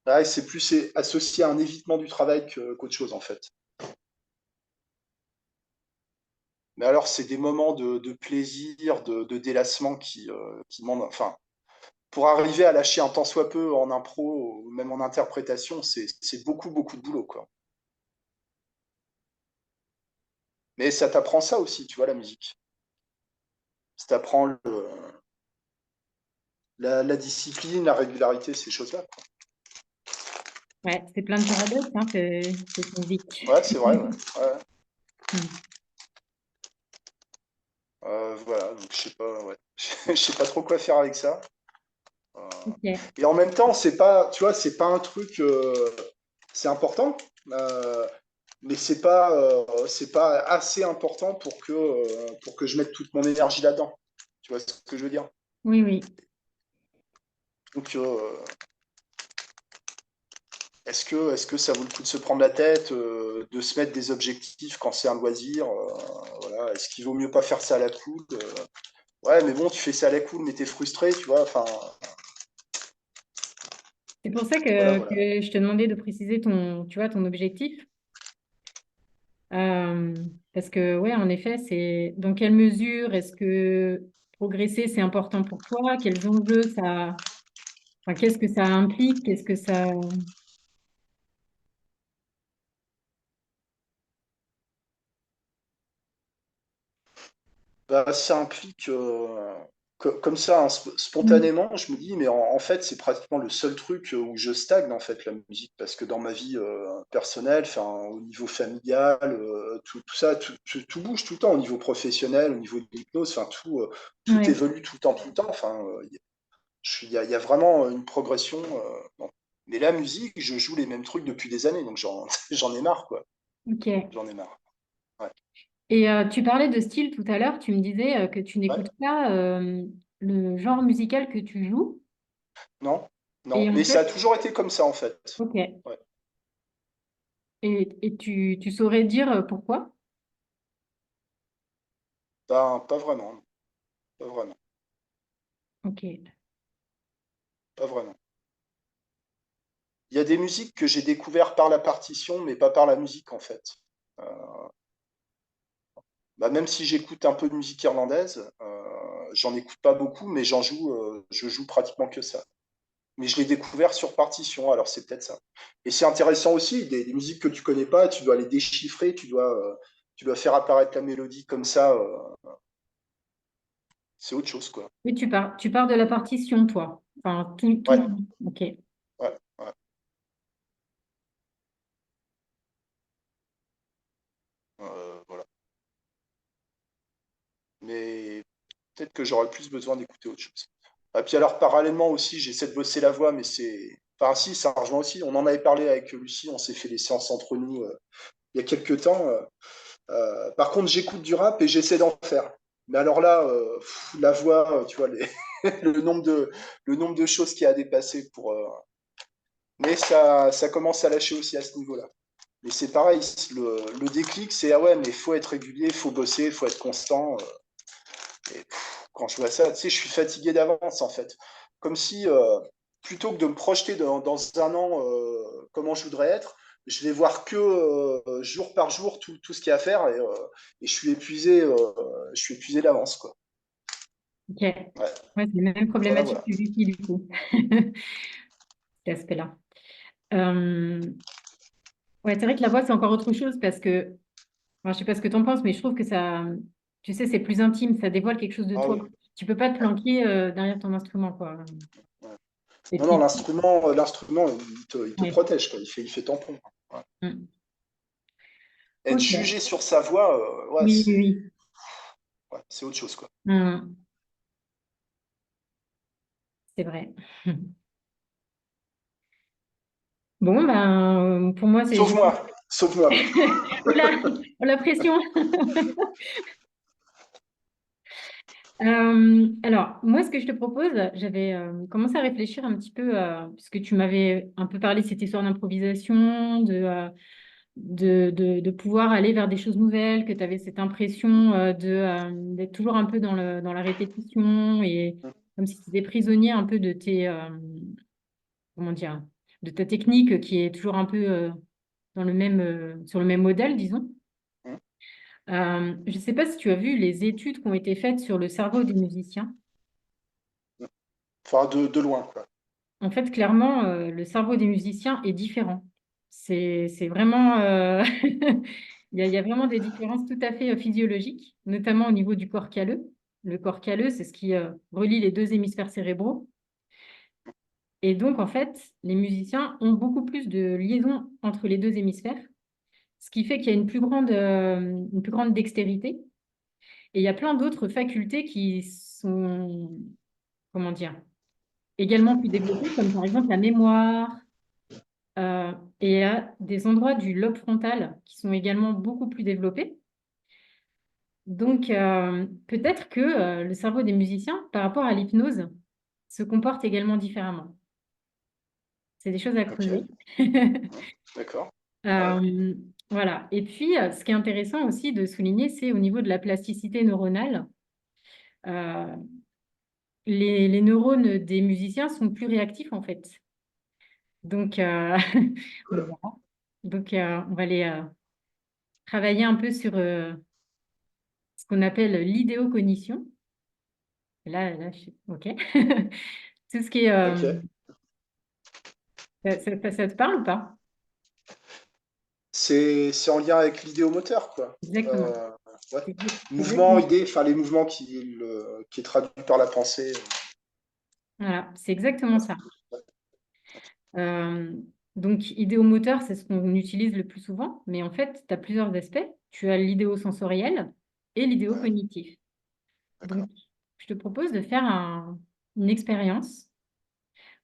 Ouais, c'est associé à un évitement du travail qu'autre chose, en fait. Mais alors, c'est des moments de plaisir, de délassement qui demandent. Enfin, pour arriver à lâcher un tant soit peu en impro ou même en interprétation, c'est beaucoup, beaucoup de boulot, quoi. Mais ça t'apprend ça aussi, tu vois, la musique. Ça t'apprend la discipline, la régularité, ces choses-là. Ouais, c'est plein de paradoxes, hein, cette musique. Ouais, c'est vrai, ouais. Ouais. Hmm. Voilà, donc je sais pas, ouais. Je sais pas trop quoi faire avec ça. Euh, Ok. et en même temps, c'est pas, tu vois, c'est pas un truc, c'est important, euh, mais c'est pas assez important pour que je mette toute mon énergie là-dedans. Tu vois ce que je veux dire? Oui, oui. Donc, est-ce que ça vaut le coup de se prendre la tête, de se mettre des objectifs quand c'est un loisir, voilà. Est-ce qu'il vaut mieux pas faire ça à la cool? Ouais, mais bon, tu fais ça à la cool, mais t'es frustré, tu vois. Enfin, C'est pour ça voilà, que voilà. je te demandais de préciser tu vois, ton objectif. Parce que, ouais, en effet, c'est dans quelle mesure est-ce que progresser, c'est important pour toi? Quels enjeux ça, enfin, qu'est-ce que ça implique? Qu'est-ce que ça... Bah, ça implique, comme ça, hein, Mm. spontanément, je me dis, mais en fait, c'est pratiquement le seul truc où je stagne, en fait, la musique, parce que dans ma vie personnelle, enfin, au niveau familial, tout ça, tout bouge tout le temps, au niveau professionnel, au niveau de l'hypnose, enfin, tout Ouais. évolue tout le temps, enfin, il y a vraiment une progression. Bon. Mais la musique, je joue les mêmes trucs depuis des années, donc j'en ai marre, quoi. Ok. J'en ai marre. Ouais. Et tu parlais de style tout à l'heure, tu me disais que tu Ouais. n'écoutes pas le genre musical que tu joues. Non, non, Et en mais ça a fait, toujours été comme ça, en fait. ok. Ouais. Et tu saurais dire pourquoi? Ben, pas vraiment, pas vraiment, Ok. pas vraiment. Il y a des musiques que j'ai découvertes par la partition, mais pas par la musique, en fait. Euh, même si j'écoute un peu de musique irlandaise, j'en écoute pas beaucoup, mais je joue pratiquement que ça. Mais je l'ai découvert sur partition, alors c'est peut-être ça. Et c'est intéressant aussi, des musiques que tu connais pas, tu dois les déchiffrer, tu dois faire apparaître la mélodie comme ça, c'est autre chose, quoi. Oui, tu pars de la partition, toi. Enfin, Ouais, ok. ouais, ouais. Voilà. Mais peut-être que j'aurais plus besoin d'écouter autre chose. Et puis alors, parallèlement aussi, j'essaie de bosser la voix, mais c'est... Enfin, si, ça rejoint aussi. On en avait parlé avec Lucie, on s'est fait des séances entre nous il y a quelques temps. Par contre, j'écoute du rap et j'essaie d'en faire. Mais alors là, la voix, tu vois, le nombre de choses qu'il y a à dépasser pour... Mais ça commence à lâcher aussi à ce niveau-là. Mais c'est pareil, le déclic, c'est ah ouais, mais il faut être régulier, il faut bosser, il faut être constant. Et quand je vois ça, tu sais, je suis fatigué d'avance en fait. Comme si, plutôt que de me projeter dans un an comment je voudrais être, je vais voir que jour par jour tout ce qu'il y a à faire et je suis épuisé d'avance, quoi. Ok. Ouais, Ouais, c'est la même voilà, problématique voilà. que Lucie, du coup, cet aspect-là. Euh, ouais, c'est vrai que la voix, c'est encore autre chose parce que, enfin, je sais pas ce que tu en penses, mais je trouve que ça, tu sais, c'est plus intime, ça dévoile quelque chose de Ah toi. oui. Tu peux pas te planquer derrière ton instrument, quoi. Ouais. Et Non, non, puis, l'instrument, il te ouais. protège, quoi. Il fait tampon. Ouais. Mm. Être Ok. jugé sur sa voix, ouais, Oui, oui, oui. c'est autre chose, quoi. Mm. C'est vrai. Bon, ben, pour moi, c'est... Sauve-moi, sauve-moi. Oula, oh, la pression. Alors, moi, ce que je te propose, j'avais commencé à réfléchir un petit peu, puisque tu m'avais un peu parlé de cette histoire d'improvisation, de pouvoir aller vers des choses nouvelles, que tu avais cette impression d'être toujours un peu dans la répétition et comme si tu étais prisonnier un peu de comment dire, de ta technique qui est toujours un peu sur le même modèle, disons. Je ne sais pas si tu as vu les études qui ont été faites sur le cerveau des musiciens. Enfin, de loin, quoi. En fait, clairement, le cerveau des musiciens est différent. C'est vraiment... il y a vraiment des différences tout à fait physiologiques, notamment au niveau du corps calleux. Le corps calleux, c'est ce qui relie les deux hémisphères cérébraux. Et donc, en fait, les musiciens ont beaucoup plus de liaison entre les deux hémisphères, ce qui fait qu'il y a une plus grande dextérité. Et il y a plein d'autres facultés qui sont, comment dire, également plus développées, comme par exemple la mémoire. Et il y a des endroits du lobe frontal qui sont également beaucoup plus développés. Donc, peut-être que le cerveau des musiciens, par rapport à l'hypnose, se comporte également différemment. C'est des choses à Ok, creuser. d'accord. Ouais. Euh, voilà. Et puis, ce qui est intéressant aussi de souligner, c'est au niveau de la plasticité neuronale. Euh, les neurones des musiciens sont plus réactifs, en fait. Donc, bon, voilà. Donc on va aller travailler un peu sur ce qu'on appelle l'idéocognition. OK. Tout ce qui est... Ok. ça te parle ou pas? C'est en lien avec l'idéomoteur, quoi. Exactement. Euh, ouais. C'est Mouvement, exactement. idée, enfin les mouvements qui est traduit par la pensée. Voilà, c'est exactement ça. Euh, donc, idéomoteur, c'est ce qu'on utilise le plus souvent, mais en fait, tu as plusieurs aspects. Tu as l'idéosensoriel et Ouais, l'idéocognitif. d'accord. Donc, je te propose de faire une expérience.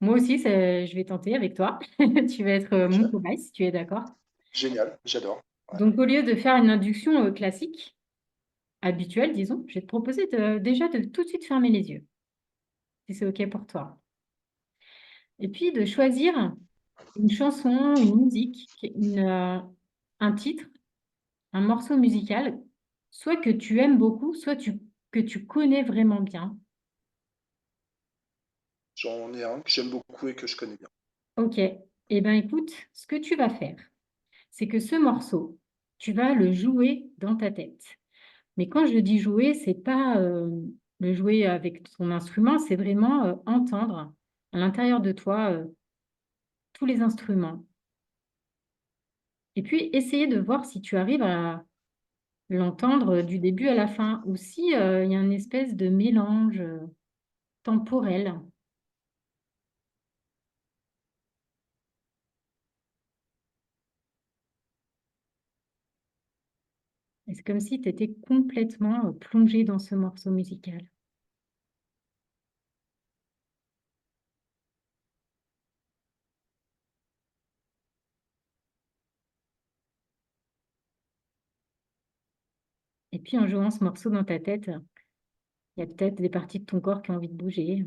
Moi aussi, je vais tenter avec toi. Tu vas être Ok. mon cobaye si tu es d'accord. Génial, j'adore. Ouais. Donc, au lieu de faire une induction classique, habituelle, disons, je vais te proposer déjà de tout de suite fermer les yeux, si c'est OK pour toi. Et puis de choisir une chanson, une musique, un titre, un morceau musical, soit que tu aimes beaucoup, soit que tu connais vraiment bien. J'en ai un que j'aime beaucoup et que je connais bien. OK. Eh bien, écoute, ce que tu vas faire, c'est que ce morceau, tu vas le jouer dans ta tête. Mais quand je dis jouer, c'est pas le jouer avec ton instrument, c'est vraiment entendre à l'intérieur de toi tous les instruments. Et puis, essayer de voir si tu arrives à l'entendre du début à la fin, ou si il y a une espèce de mélange temporel. Et c'est comme si tu étais complètement plongé dans ce morceau musical. Et puis, en jouant ce morceau dans ta tête, il y a peut-être des parties de ton corps qui ont envie de bouger.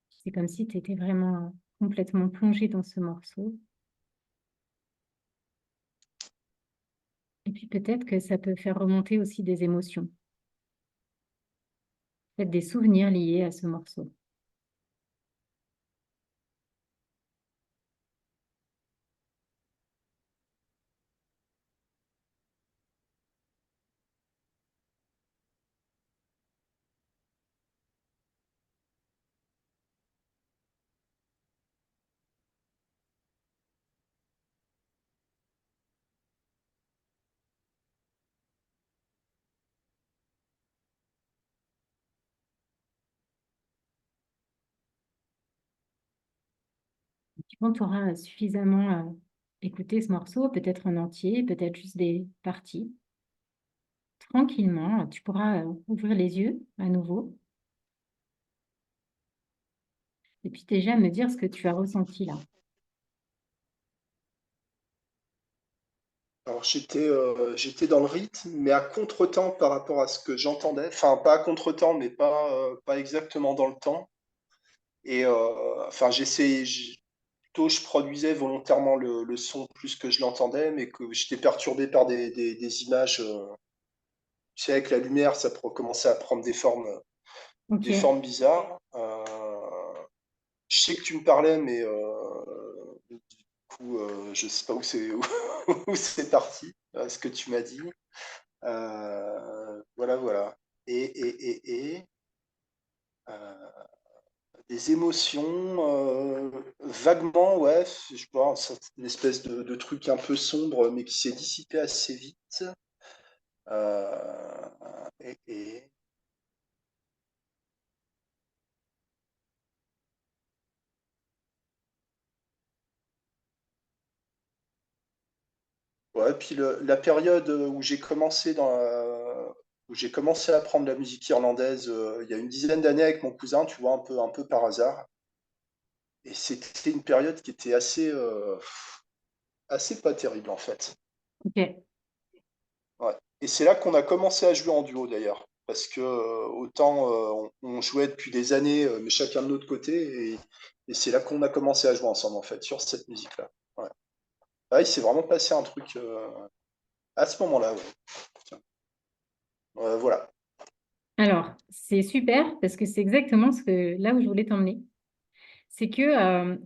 C'est comme si tu étais vraiment complètement plongé dans ce morceau. Et puis peut-être que ça peut faire remonter aussi des émotions, peut-être des souvenirs liés à ce morceau. Puis quand tu auras suffisamment écouté ce morceau, peut-être en entier, peut-être juste des parties, tranquillement, tu pourras ouvrir les yeux à nouveau et puis déjà me dire ce que tu as ressenti là. Alors j'étais dans le rythme, mais à contre-temps par rapport à ce que j'entendais. Enfin, pas à contre-temps, mais pas exactement dans le temps. Et enfin, plutôt je produisais volontairement le son plus que je l'entendais, mais que j'étais perturbé par des images. Tu sais, avec la lumière, commençait à prendre Ok. des formes bizarres. Je sais que tu me parlais, mais du coup, je sais pas où c'est où c'est parti, ce que tu m'as dit. Voilà, voilà. Et euh, des émotions, vaguement, ouais, je pense, une espèce de truc un peu sombre, mais qui s'est dissipé assez vite. Euh, et, et- ouais, puis la période où j'ai commencé à apprendre la musique irlandaise, il y a une dizaine d'années avec mon cousin, tu vois, un peu par hasard. Et c'était une période qui était assez pas terrible en fait. Ok. Ouais. Et c'est là qu'on a commencé à jouer en duo d'ailleurs. Parce que autant on jouait depuis des années, mais chacun de notre côté, et c'est là qu'on a commencé à jouer ensemble en fait, sur cette musique-là. Ouais. Ah, il s'est vraiment passé un truc à ce moment-là. Ouais. Tiens. Voilà. Alors, c'est super parce que c'est exactement là où je voulais t'emmener. C'est que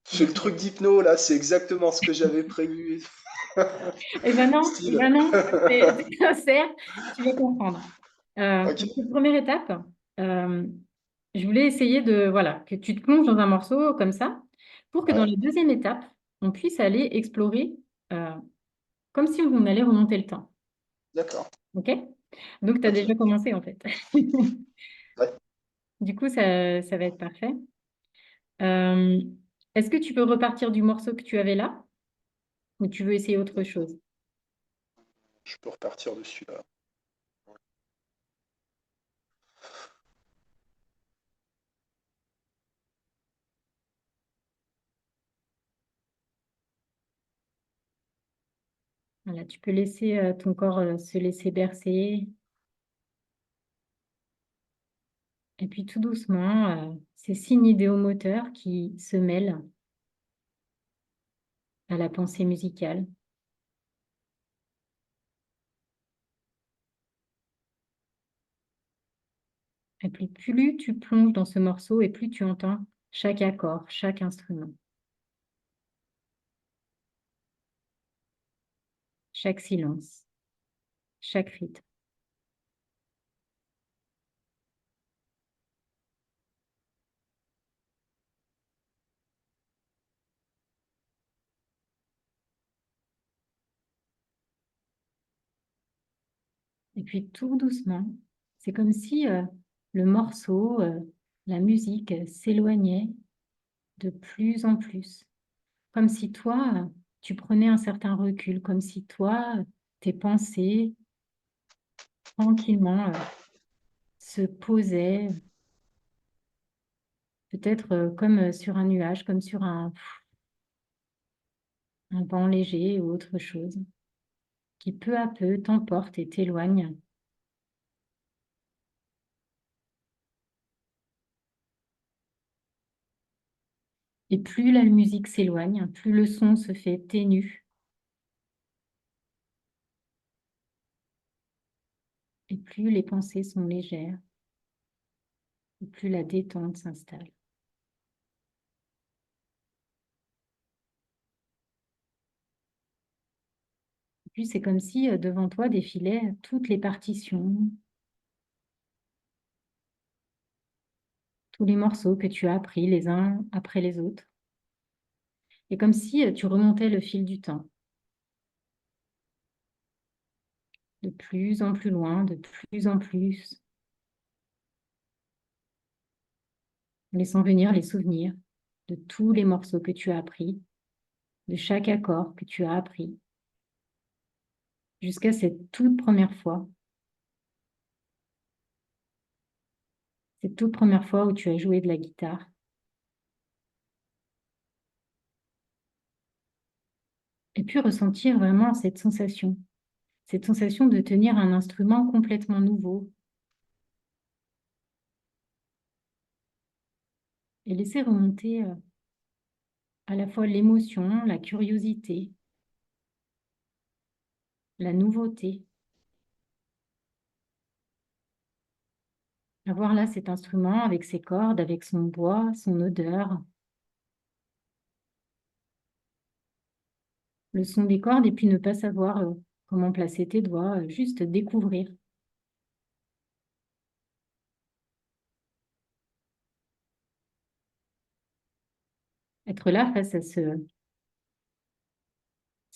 Fais le truc d'hypno là, c'est exactement ce que j'avais prévu. eh Style. ben non, c'est sincère, tu vas comprendre. Ok. Donc, cette première étape, euh, je voulais essayer voilà, que tu te plonges dans un morceau comme ça, pour que dans Ouais. la deuxième étape, on puisse aller explorer euh, comme si on allait remonter le temps. D'accord. OK? Donc, tu as Ok. déjà commencé en fait. Ouais. Du coup, ça va être parfait. Euh, Est-ce que tu peux repartir du morceau que tu avais là ou tu veux essayer autre chose? Je peux repartir dessus là. Voilà, tu peux laisser ton corps se laisser bercer. Et puis tout doucement, ces signes idéomoteurs qui se mêlent à la pensée musicale. Et puis plus tu plonges dans ce morceau et plus tu entends chaque accord, chaque instrument, chaque silence, chaque rythme. Et puis tout doucement, c'est comme si le morceau, la musique s'éloignait de plus en plus. Comme si toi, tu prenais un certain recul, comme si toi, tes pensées, tranquillement, se posaient, peut-être comme sur un nuage, comme sur un vent léger ou autre chose, qui peu à peu t'emporte et t'éloigne. Et plus la musique s'éloigne, plus le son se fait ténu, et plus les pensées sont légères, et plus la détente s'installe. Et puis c'est comme si devant toi défilaient toutes les partitions, tous les morceaux que tu as appris les uns après les autres. Et comme si tu remontais le fil du temps, de plus en plus loin, de plus en plus, laissant venir les souvenirs de tous les morceaux que tu as appris, de chaque accord que tu as appris, jusqu'à cette toute première fois où tu as joué de la guitare. Et puis ressentir vraiment cette sensation de tenir un instrument complètement nouveau et laisser remonter à la fois l'émotion, la curiosité, la nouveauté. Avoir là cet instrument avec ses cordes, avec son bois, son odeur, le son des cordes, et puis ne pas savoir comment placer tes doigts, juste découvrir. Être là face à ce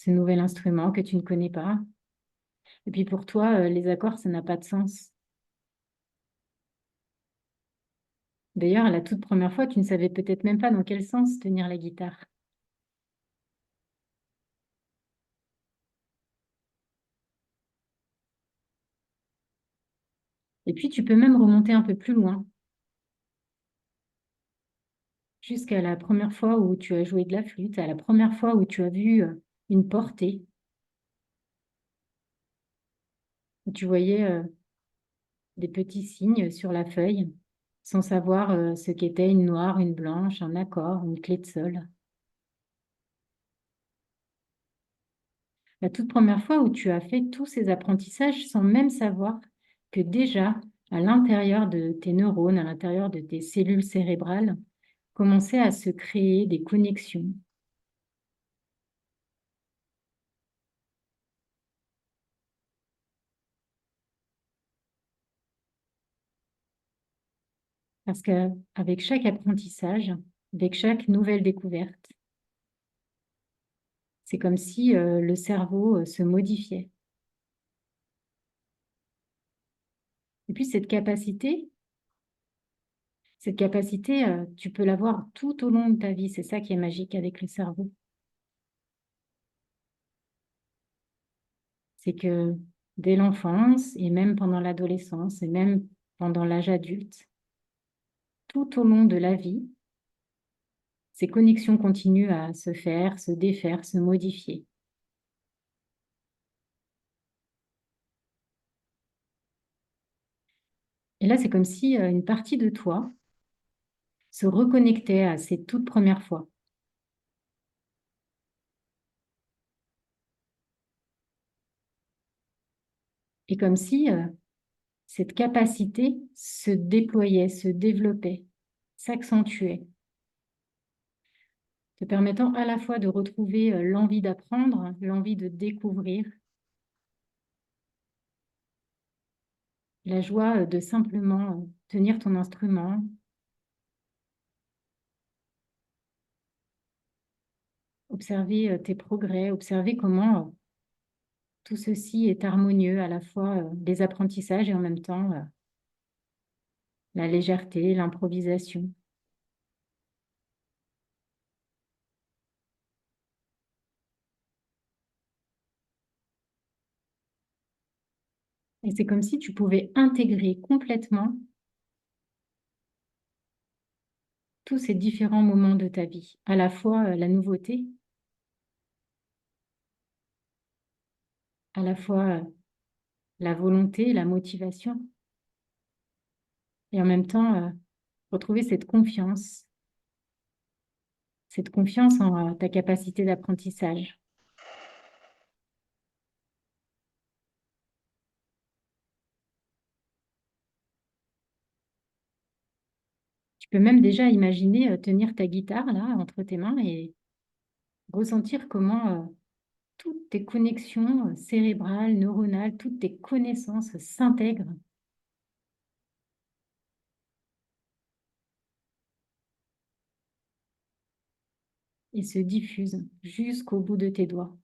nouvel instrument que tu ne connais pas. Et puis pour toi, les accords, ça n'a pas de sens. D'ailleurs, à la toute première fois, tu ne savais peut-être même pas dans quel sens tenir la guitare. Et puis, tu peux même remonter un peu plus loin, jusqu'à la première fois où tu as joué de la flûte, à la première fois où tu as vu une portée, où tu voyais des petits signes sur la feuille, sans savoir ce qu'était une noire, une blanche, un accord, une clé de sol. La toute première fois où tu as fait tous ces apprentissages sans même savoir que déjà, à l'intérieur de tes neurones, à l'intérieur de tes cellules cérébrales, commençaient à se créer des connexions. Parce qu'avec chaque apprentissage, avec chaque nouvelle découverte, c'est comme si le cerveau se modifiait. Et puis cette capacité, tu peux l'avoir tout au long de ta vie. C'est ça qui est magique avec le cerveau. C'est que dès l'enfance et même pendant l'adolescence et même pendant l'âge adulte, tout au long de la vie, ces connexions continuent à se faire, se défaire, se modifier. Et là, c'est comme si une partie de toi se reconnectait à ces toutes premières fois. Et comme si cette capacité se déployait, se développait, s'accentuait, te permettant à la fois de retrouver l'envie d'apprendre, l'envie de découvrir, la joie de simplement tenir ton instrument, observer tes progrès, observer comment tout ceci est harmonieux, à la fois les apprentissages et en même temps la légèreté, l'improvisation. Et c'est comme si tu pouvais intégrer complètement tous ces différents moments de ta vie, à la fois la nouveauté, à la fois la volonté, la motivation, et en même temps retrouver cette confiance en ta capacité d'apprentissage. Tu peux même déjà imaginer tenir ta guitare là entre tes mains et ressentir comment toutes tes connexions cérébrales, neuronales, toutes tes connaissances s'intègrent et se diffusent jusqu'au bout de tes doigts.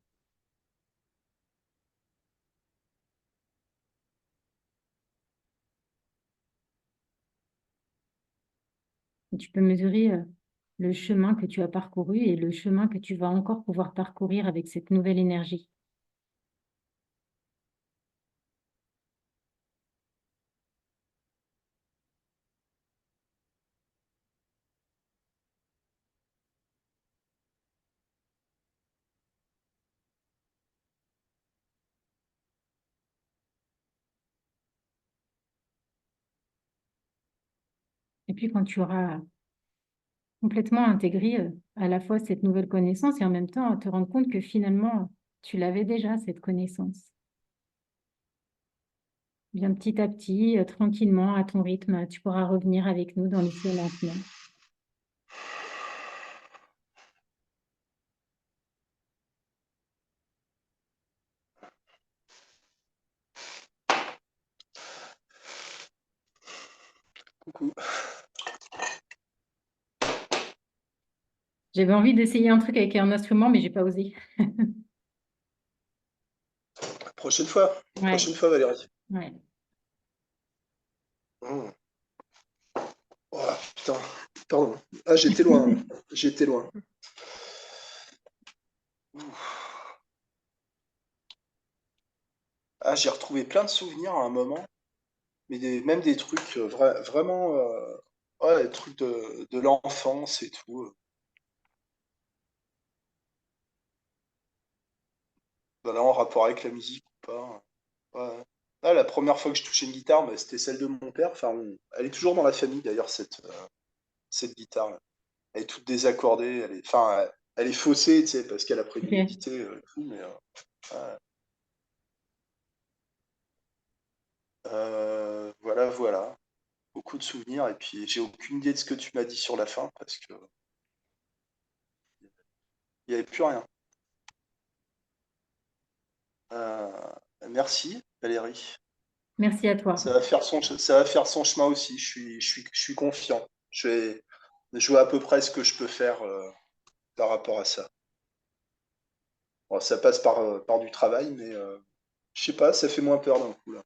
Et tu peux mesurer le chemin que tu as parcouru et le chemin que tu vas encore pouvoir parcourir avec cette nouvelle énergie. Et puis quand tu auras complètement intégré à la fois cette nouvelle connaissance et en même temps te rendre compte que finalement, tu l'avais déjà, cette connaissance. Bien petit à petit, tranquillement, à ton rythme, tu pourras revenir avec nous dans l'ici et maintenant. Coucou. J'avais envie d'essayer un truc avec un instrument, mais j'ai pas osé. Prochaine fois. Ouais, Prochaine fois, Valérie. ouais. Mmh. Oh, putain. Pardon. Ah, j'étais loin. J'étais loin. Ah, j'ai retrouvé plein de souvenirs à un moment, mais même des trucs vraiment, ouais, des trucs de l'enfance et tout. Voilà, en rapport avec la musique ou pas. Ouais. Ah, la première fois que je touchais une guitare, bah, c'était celle de mon père. Enfin, elle est toujours dans la famille d'ailleurs, cette guitare-là. Elle est toute désaccordée, enfin, elle est faussée, tu sais, parce qu'elle a pris Ok. l'humidité et tout, mais ouais. Voilà, voilà. Beaucoup de souvenirs, et puis j'ai aucune idée de ce que tu m'as dit sur la fin, parce que il n'y avait plus rien. Euh, Merci, Valérie. Merci à toi. Ça va faire son chemin aussi. Je suis confiant. Je vois à peu près ce que je peux faire par rapport à ça. Bon, ça passe par du travail, mais je sais pas, ça fait moins peur d'un coup là.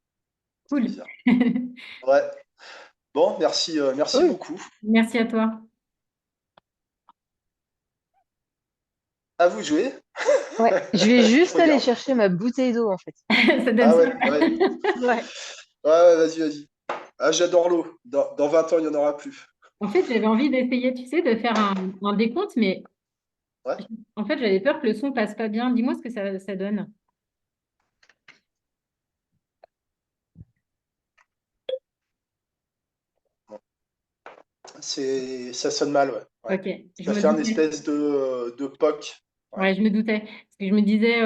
C'est Cool. bizarre. Ouais. Bon, merci Cool. beaucoup. Merci à toi. À vous de jouer. Ouais, je vais Je juste aller regarde. chercher ma bouteille d'eau en fait. Ça donne Ah ça. ouais, ouais. Ouais. Ouais, vas-y, vas-y. Ah, j'adore l'eau. Dans 20 ans, il n'y en aura plus. En fait, j'avais envie d'essayer, tu sais, de faire un décompte, mais Ouais. en fait, j'avais peur que le son passe pas bien. Dis-moi ce que ça donne. Ça sonne mal, ouais. Ouais. Ok, je Ça me fait un doutais. espèce de POC. Ouais. Ouais, je me doutais. Parce que je me disais,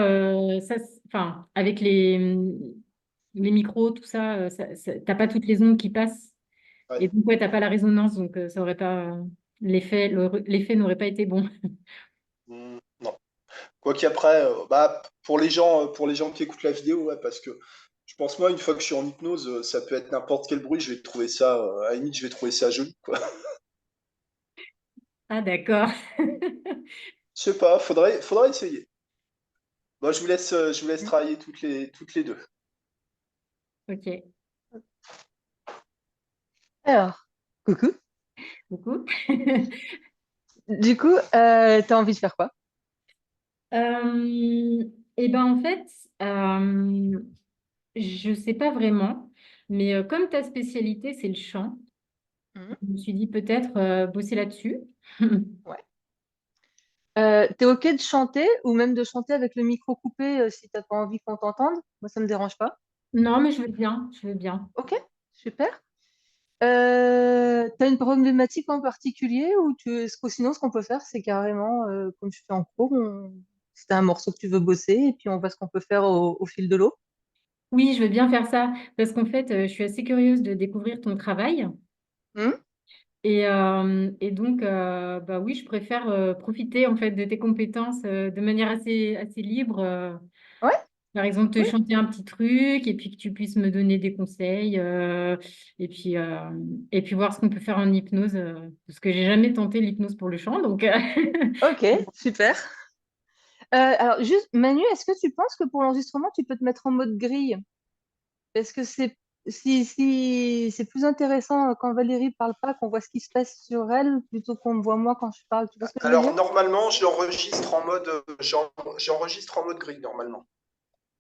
enfin, avec les micros, tout ça, t'as pas toutes les ondes qui passent. Et Ouais. donc, ouais, t'as pas la résonance, donc ça aurait pas, l'effet n'aurait pas été bon. Non. Quoi qu'après, pour les gens qui écoutent la vidéo, ouais, parce que je pense, moi, une fois que je suis en hypnose, ça peut être n'importe quel bruit, je vais trouver ça, à la limite, je vais trouver ça joli, quoi. Ah, d'accord. Je sais pas, faudrait essayer. Bon, je vous laisse Mm. travailler toutes les deux. Ok, Alors, coucou. beaucoup. Du coup, t'as envie de faire quoi? Et ben en fait, je sais pas vraiment, mais comme ta spécialité, c'est le chant, Mhm. je me suis dit peut-être bosser là-dessus. Ouais. T'es OK de chanter ou même de chanter avec le micro coupé si t'as pas envie qu'on t'entende? Moi, ça me dérange pas. Non, mais je veux bien, je veux bien. OK, super. T'as une problématique en particulier ou sinon ce qu'on peut faire, c'est carrément, comme je fais en cours, si t'as un morceau que tu veux bosser et puis on voit ce qu'on peut faire au fil de l'eau. Oui, je veux bien faire ça parce qu'en fait, je suis assez curieuse de découvrir ton travail. Hmm. Et donc, bah oui, je préfère profiter en fait de tes compétences de manière assez libre. Ouais, Par exemple, te oui. chanter un petit truc et puis que tu puisses me donner des conseils et puis, euh, et puis voir ce qu'on peut faire en hypnose parce que j'ai jamais tenté l'hypnose pour le chant. Donc, OK, super. Alors juste, Manu, est-ce que tu penses que pour l'enregistrement, tu peux te mettre en mode grille? Parce que si c'est plus intéressant quand Valérie parle pas, qu'on voit ce qui se passe sur elle, plutôt qu'on me voit moi quand je parle. Tu vois ce que je veux Alors, dire? normalement, j'enregistre en mode gris, normalement.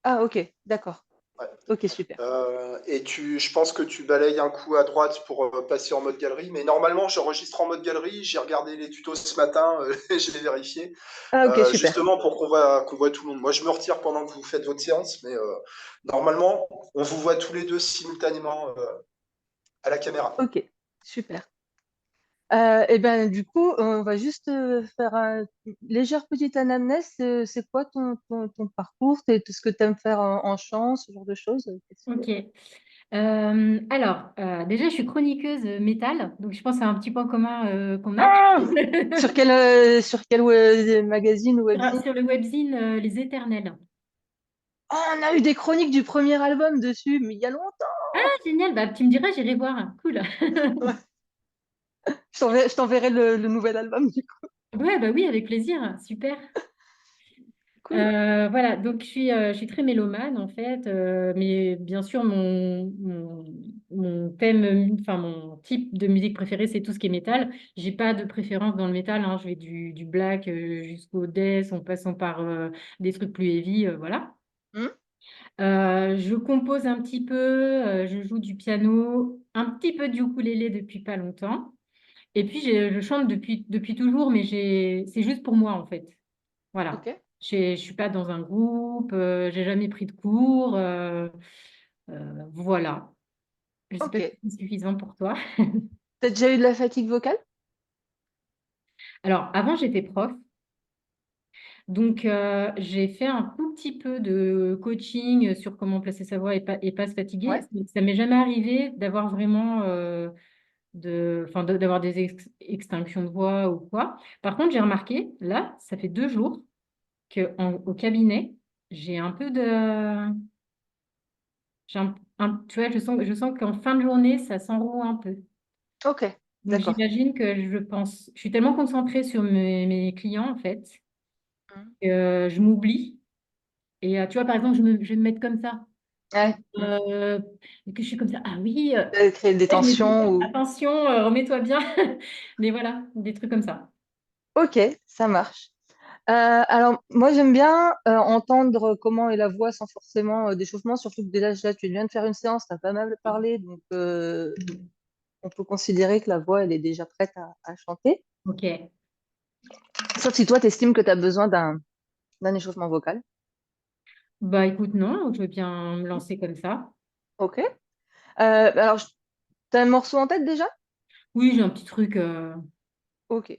Ah, ok, d'accord. Ouais. Ok, super. Je pense que tu balayes un coup à droite pour passer en mode galerie, mais normalement j'enregistre en mode galerie. J'ai regardé les tutos ce matin, je vais vérifier, Ah, ok, super. justement pour qu'on voit tout le monde. Moi je me retire pendant que vous faites votre séance, mais normalement on vous voit tous les deux simultanément à la caméra. Ok, super. Et ben du coup, on va juste faire une légère petite anamnèse. C'est quoi ton parcours? Ce que tu aimes faire en chant, ce genre de choses? ok. Alors, déjà, je suis chroniqueuse métal, donc je pense que c'est un petit point commun qu'on a. Ah, sur quel magazine ou webzine? Sur le webzine Les Éternels. Oh, on a eu des chroniques du premier album dessus, mais il y a Ah, longtemps. génial, bah, tu me diras, j'irai voir. Cool. Ouais. Je t'enverrai le nouvel album du coup. Ouais, bah oui, avec plaisir. Super. Cool. Voilà, donc je suis très mélomane en fait, mais bien sûr mon thème, enfin mon type de musique préféré, c'est tout ce qui est métal. J'ai pas de préférence dans le métal, hein. Je vais du black jusqu'au death, en passant par des trucs plus heavy, voilà. Hmm. Je compose un petit peu, je joue du piano, un petit peu du ukulélé depuis pas longtemps. Et puis je chante depuis toujours, mais c'est juste pour moi en fait. Voilà. Ok. Je suis pas dans un groupe, j'ai jamais pris de cours. Voilà. Je sais pas si Ok. c'est suffisant pour toi. T'as déjà eu de la fatigue vocale? Alors, avant, j'étais prof. Donc, j'ai fait un tout petit peu de coaching sur comment placer sa voix et pas se fatiguer. Ouais. Ça m'est jamais arrivé d'avoir vraiment d'avoir des extinctions de voix ou quoi. Par contre, j'ai remarqué, là, ça fait 2 jours au cabinet, j'ai un peu de... tu vois, je sens qu'en fin de journée, ça s'enroue un peu. Ok. Donc, D'accord. j'imagine que je suis tellement concentrée sur mes clients, en fait, Hmm. que je m'oublie. Et tu vois, par exemple, je vais me mettre comme ça. Ouais. Hmm. Euh, et que je suis comme ça. Ah oui, Créer des ouais, je me dis, tensions ou... attention, remets-toi bien. Mais voilà, des trucs comme ça. Ok, ça marche. Alors, moi, j'aime bien entendre comment est la voix sans forcément d'échauffement, surtout que déjà, là, tu viens de faire une séance, tu as pas mal parlé, donc on peut considérer que la voix, elle est déjà prête à chanter. Ok. Sauf si toi, tu estimes que tu as besoin d'un échauffement vocal. Bah écoute, non, je veux bien me lancer comme ça. Ok. Alors, tu as un morceau en tête déjà? Oui, j'ai un petit truc. Ok.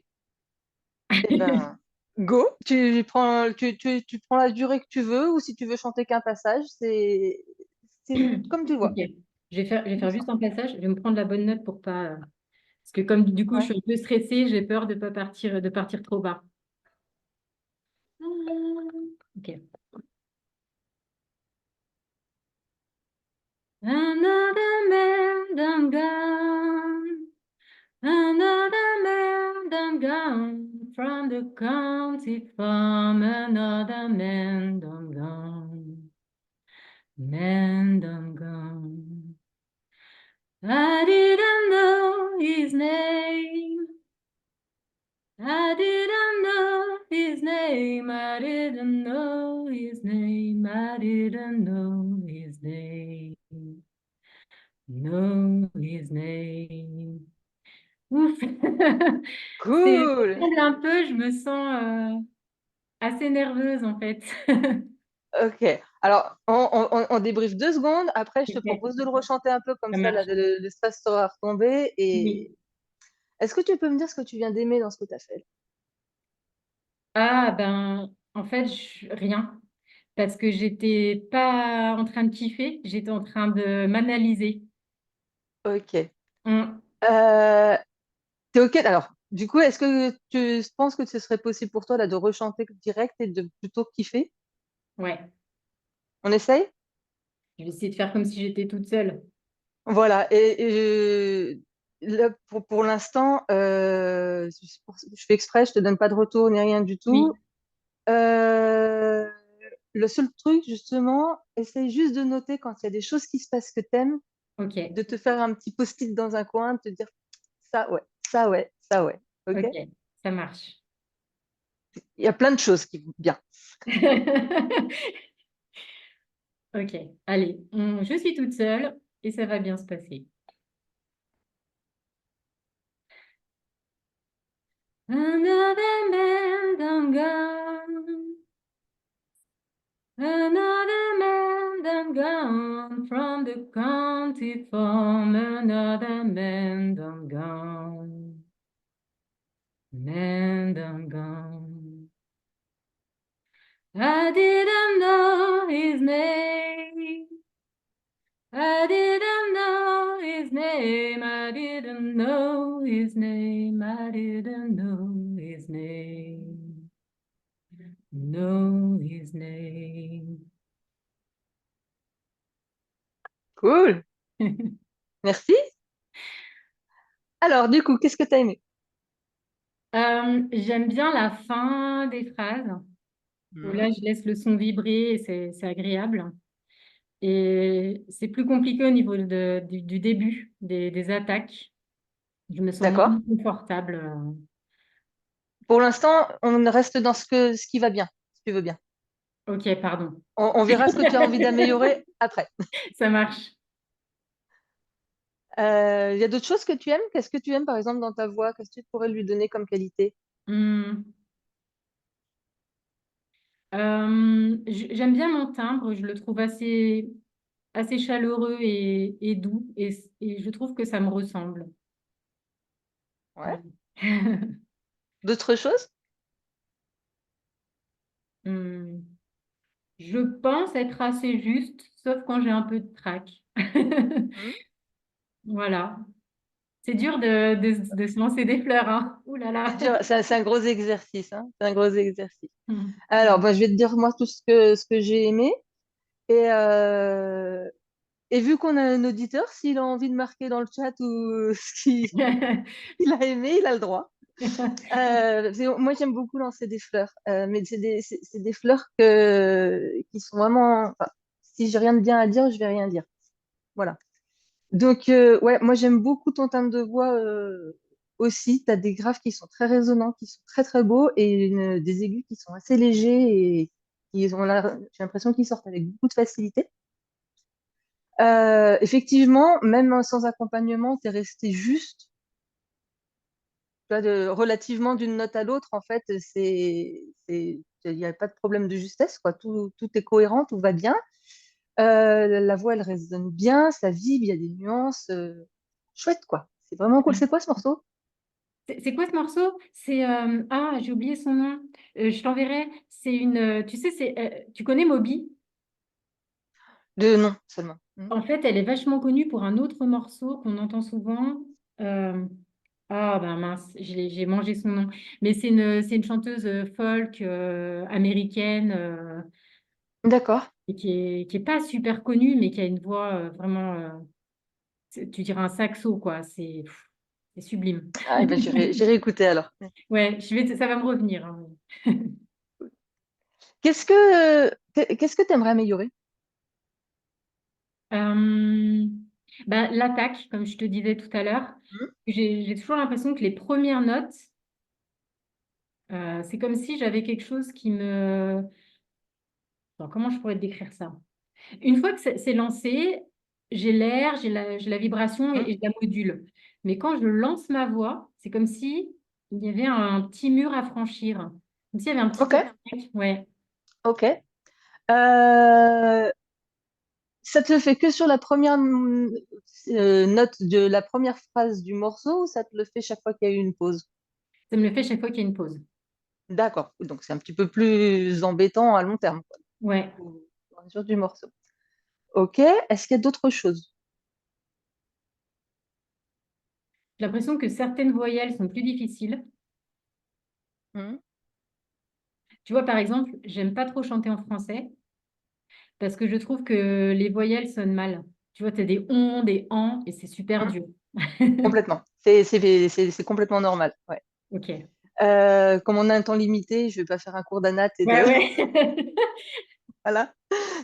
Eh ben, go. Tu prends la durée que tu veux, ou si tu veux chanter qu'un passage, C'est comme tu Ok. vois. Je vais faire Doucement. juste un passage. Je vais me prendre la bonne note pour pas. Parce que comme du coup, je Ouais. suis un peu stressée, j'ai peur de pas partir, de partir trop bas. Ok. Another man done gone. Another man done gone from the county farm. Another man done gone. Man done gone. I didn't know his name. I didn't know his name. I didn't know his name. I didn't know his name. Know his name. Ouf. C'est ça Cool. tremble un peu, je me sens assez nerveuse en fait. Ok. Alors, on débriefe 2 secondes. Après, je te Ok, propose de le rechanter un peu comme ça ça, là, marche. le stress sera retombé. Oui. Et est-ce que tu peux me dire ce que tu viens d'aimer dans ce que tu as fait? Ah ben, en fait, rien. Parce que j'étais pas en train de kiffer, j'étais en train de m'analyser. Ok. Hum, Euh, T'es ok? Alors, du coup, est-ce que tu penses que ce serait possible pour toi là, de rechanter direct et de plutôt kiffer? ouais, On essaye? je vais essayer de faire comme si j'étais toute seule. Voilà. Et là, pour l'instant, je fais exprès, je te donne pas de retour ni rien du tout. Oui, Euh, le seul truc, justement, essaye juste de noter quand il y a des choses qui se passent que t'aimes, ok, de te faire un petit post-it dans un coin, de te dire ça, ouais, ça, ouais, ça, ouais. Ok? ok, ça marche. Il y a plein de choses qui vont bien. Ok, allez, je suis toute seule et ça va bien se passer. Another man done gone, another man done gone from the county farm, another man done gone, man done gone. I didn't know his name. I didn't know his name. I didn't know his name. I didn't know his name. Know his name. Cool. Merci. Alors, du coup, qu'est-ce que tu as aimé? J'aime bien la fin des phrases où Mhm. là je laisse le son vibrer et c'est agréable. Et c'est plus compliqué au niveau du début des attaques. Je me sens D'accord. moins confortable. Pour l'instant, on reste dans ce qui va bien, si tu veux bien. Ok, pardon. On verra ce que tu as envie d'améliorer après. Ça marche. Il y a d'autres choses que tu aimes? Qu'est-ce que tu aimes, par exemple, dans ta voix? Qu'est-ce que tu pourrais lui donner comme qualité? Hmm. J'aime bien mon timbre, je le trouve assez chaleureux et doux et je trouve que ça me ressemble. Ouais. Voilà. D'autres choses? Hmm. Je pense être assez juste, sauf quand j'ai un peu de trac. Mhm. Voilà. C'est dur de se lancer des fleurs, hein. Ouh là C'est là. dur, c'est un gros exercice, hein. C'est un gros exercice. Hmm. Alors, bah, je vais te dire moi tout ce que j'ai aimé. Et, euh, et vu qu'on a un auditeur, s'il a envie de marquer dans le chat ou ce qu'il a aimé, il a le droit. Moi, j'aime beaucoup lancer des fleurs, mais c'est des fleurs qui sont vraiment. Enfin, si j'ai rien de bien à dire, je vais rien dire. Voilà. Donc, ouais, moi, j'aime beaucoup ton timbre de voix aussi. Tu as des graves qui sont très résonnants, qui sont très, très beaux, et des aigus qui sont assez légers et j'ai l'impression qu'ils sortent avec beaucoup de facilité. Effectivement, même sans accompagnement, tu es resté juste. Tu vois, relativement d'une note à l'autre, en fait, il n'y a pas de problème de justesse, quoi. Tout est cohérent, tout va bien. La voix, elle résonne bien, ça vibre, il y a des nuances. Chouette, quoi. C'est vraiment cool. C'est quoi ce morceau? C'est quoi ce morceau? Ah, j'ai oublié son nom. Je t'enverrai. Tu sais, tu connais Moby? De nom seulement. En fait, elle est vachement connue pour un autre morceau qu'on entend souvent. Euh, Ah, ben mince, j'ai mangé son nom. Mais c'est une chanteuse folk américaine D'accord. et qui est pas super connue, mais qui a une voix vraiment, tu dirais un saxo, quoi. C'est sublime. Ah, eh ben, j'irai écouter alors. Ouais, ça va me revenir, hein. Qu'est-ce que tu aimerais améliorer? Euh, L'attaque, comme je te disais tout à l'heure, Mhm. j'ai toujours l'impression que les premières notes, c'est comme si j'avais quelque chose qui me... Attends, comment je pourrais te décrire ça? Une fois que c'est lancé, j'ai l'air, j'ai la vibration Mhm. et je la module. Mais quand je lance ma voix, c'est comme si il y avait un petit mur à franchir. Comme s'il y avait un petit Ok, obstacle. Ouais. ok. Euh, Ça te le fait que sur la première note de la première phrase du morceau ou ça te le fait chaque fois qu'il y a eu une pause? Ça me le fait chaque fois qu'il y a une pause. D'accord. Donc c'est un petit peu plus embêtant à long terme, quoi, Ouais. au fur et à mesure du morceau. Ok. Est-ce qu'il y a d'autres choses? J'ai l'impression que certaines voyelles sont plus difficiles. Mhm. Tu vois, par exemple, j'aime pas trop chanter en français parce que je trouve que les voyelles sonnent mal. Tu vois, tu as des on, des en et c'est super Mhm. dur. Complètement. C'est complètement normal. Ouais. Ok. Comme on a un temps limité, je vais pas faire un cours d'anat et de Ouais, ouais. voilà.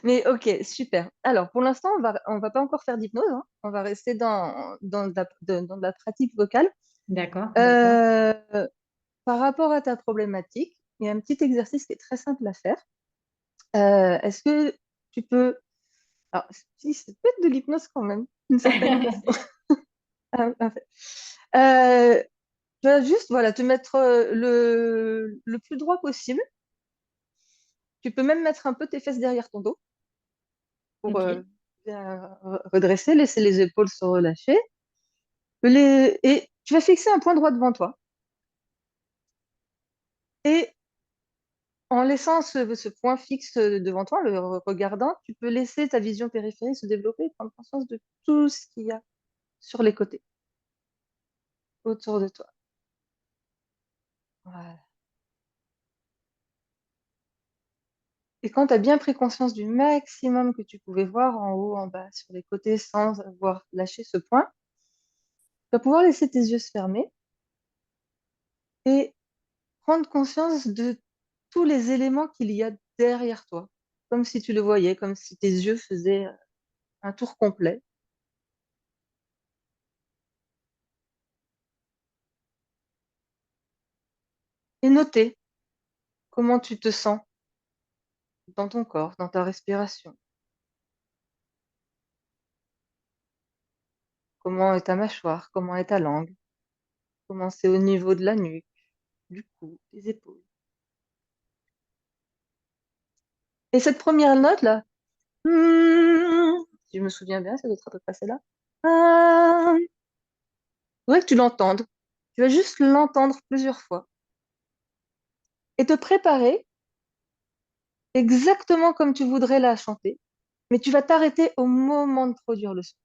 Mais ok, super. Alors pour l'instant, on va pas encore faire d'hypnose, hein. On va rester dans de la pratique vocale. D'accord. Euh, Par rapport à ta problématique, il y a un petit exercice qui est très simple à faire. Est-ce que tu peux... Alors, si, ça peut être de l'hypnose quand même, d'une certaine façon. En fait. Euh, Tu vas juste voilà, te mettre le plus droit possible. Tu peux même mettre un peu tes fesses derrière ton dos pour Ok. bien redresser, laisser les épaules se relâcher. Et tu vas fixer un point droit devant toi. Et en laissant ce point fixe devant toi, le regardant, tu peux laisser ta vision périphérique se développer et prendre conscience de tout ce qu'il y a sur les côtés, autour de toi. Voilà. Et quand tu as bien pris conscience du maximum que tu pouvais voir en haut, en bas, sur les côtés, sans avoir lâché ce point, tu vas pouvoir laisser tes yeux se fermer et prendre conscience de tous les éléments qu'il y a derrière toi, comme si tu le voyais, comme si tes yeux faisaient un tour complet. Et noter comment tu te sens dans ton corps, dans ta respiration. Comment est ta mâchoire, comment est ta langue, comment c'est au niveau de la nuque, du cou, des épaules. Et cette première note là, si je me souviens bien, ça doit être à peu près celle-là. Il faudrait que tu l'entendes. Tu vas juste l'entendre plusieurs fois et te préparer exactement comme tu voudrais la chanter, mais tu vas t'arrêter au moment de produire le son.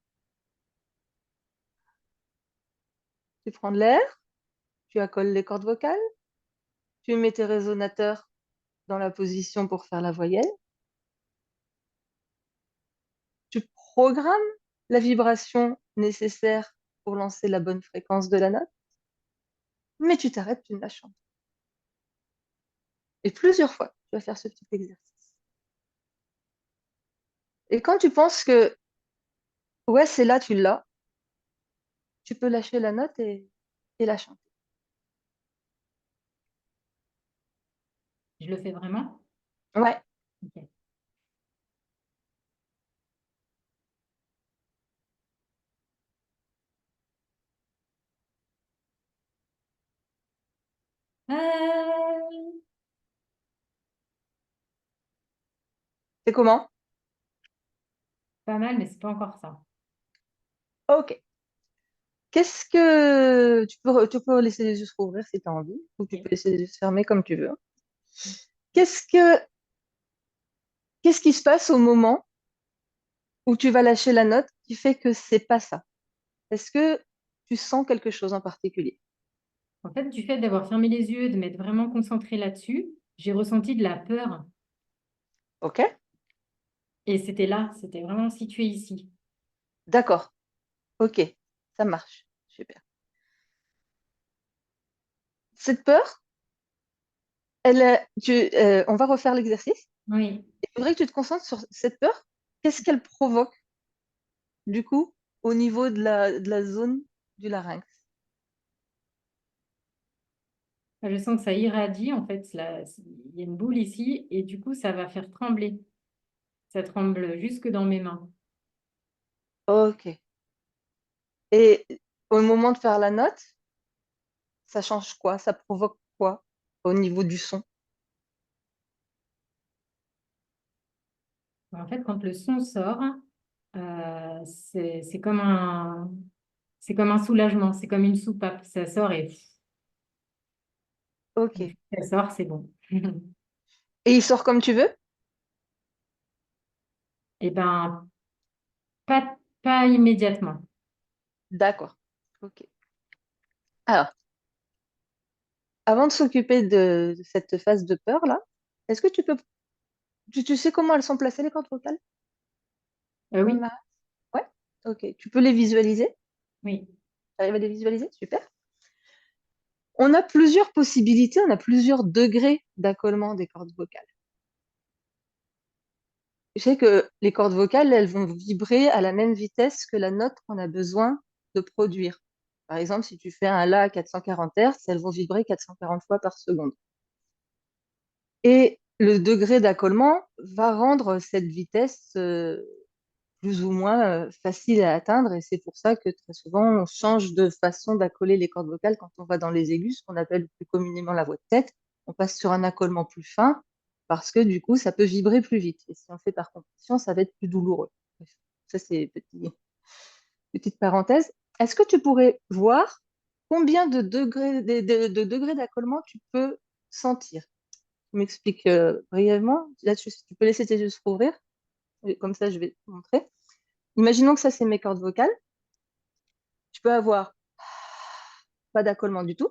Tu prends de l'air, tu accoles les cordes vocales, tu mets tes résonateurs dans la position pour faire la voyelle, tu programmes la vibration nécessaire pour lancer la bonne fréquence de la note, mais tu t'arrêtes, tu ne la chantes. Et plusieurs fois, tu vas faire ce petit exercice. Et quand tu penses que, ouais, c'est là, tu l'as, tu peux lâcher la note et la chanter. Je le fais vraiment? Ouais, Ok. Euh, c'est comment? Pas mal, mais c'est pas encore ça. Ok. Qu'est-ce que tu peux laisser les yeux se rouvrir si tu as envie, ou tu Ok. peux laisser les yeux se fermer comme tu veux. Qu'est-ce que qu'est-ce qui se passe au moment où tu vas lâcher la note qui fait que c'est pas ça? Est-ce que tu sens quelque chose en particulier? En fait, du fait d'avoir fermé les yeux, de m'être vraiment concentrée là-dessus, j'ai ressenti de la peur. Ok, Et c'était là, c'était vraiment situé ici. d'accord. Ok, ça marche. Super. Cette peur, on va refaire l'exercice. Oui. Il faudrait que tu te concentres sur cette peur. Qu'est-ce qu'elle provoque, du coup, au niveau de la zone du larynx? Je sens que ça irradie, en fait. Là, il y a une boule ici, et du coup, ça va faire trembler. Ça tremble jusque dans mes mains. Ok. Et au moment de faire la note, ça change quoi? Ça provoque quoi au niveau du son? En fait, quand le son sort, c'est comme un soulagement, c'est comme une soupape. Ça sort et Ok. ça sort, c'est bon. Et il sort comme tu veux? Eh ben, pas immédiatement. D'accord. Ok. Alors, avant de s'occuper de cette phase de peur là, est-ce que tu sais comment elles sont placées les cordes vocales dans le Oui, larynx? Ouais. Ok. Tu peux les visualiser? oui. Tu arrives à les visualiser? Super. On a plusieurs possibilités, on a plusieurs degrés d'accollement des cordes vocales. Je sais que les cordes vocales, elles vont vibrer à la même vitesse que la note qu'on a besoin de produire. Par exemple, si tu fais un La à 440 Hz, elles vont vibrer 440 fois par seconde. Et le degré d'accollement va rendre cette vitesse plus ou moins facile à atteindre. Et c'est pour ça que très souvent, on change de façon d'accoler les cordes vocales quand on va dans les aigus, ce qu'on appelle plus communément la voix de tête. On passe sur un accolement plus fin parce que du coup, ça peut vibrer plus vite. Et si on fait par compression, ça va être plus douloureux. Ça, c'est petite parenthèse. Est-ce que tu pourrais voir combien de degrés d'accollement tu peux sentir? Je m'explique brièvement. Là, tu peux laisser tes yeux se rouvrir. Et comme ça, je vais te montrer. Imaginons que ça, c'est mes cordes vocales. Tu peux avoir pas d'accollement du tout.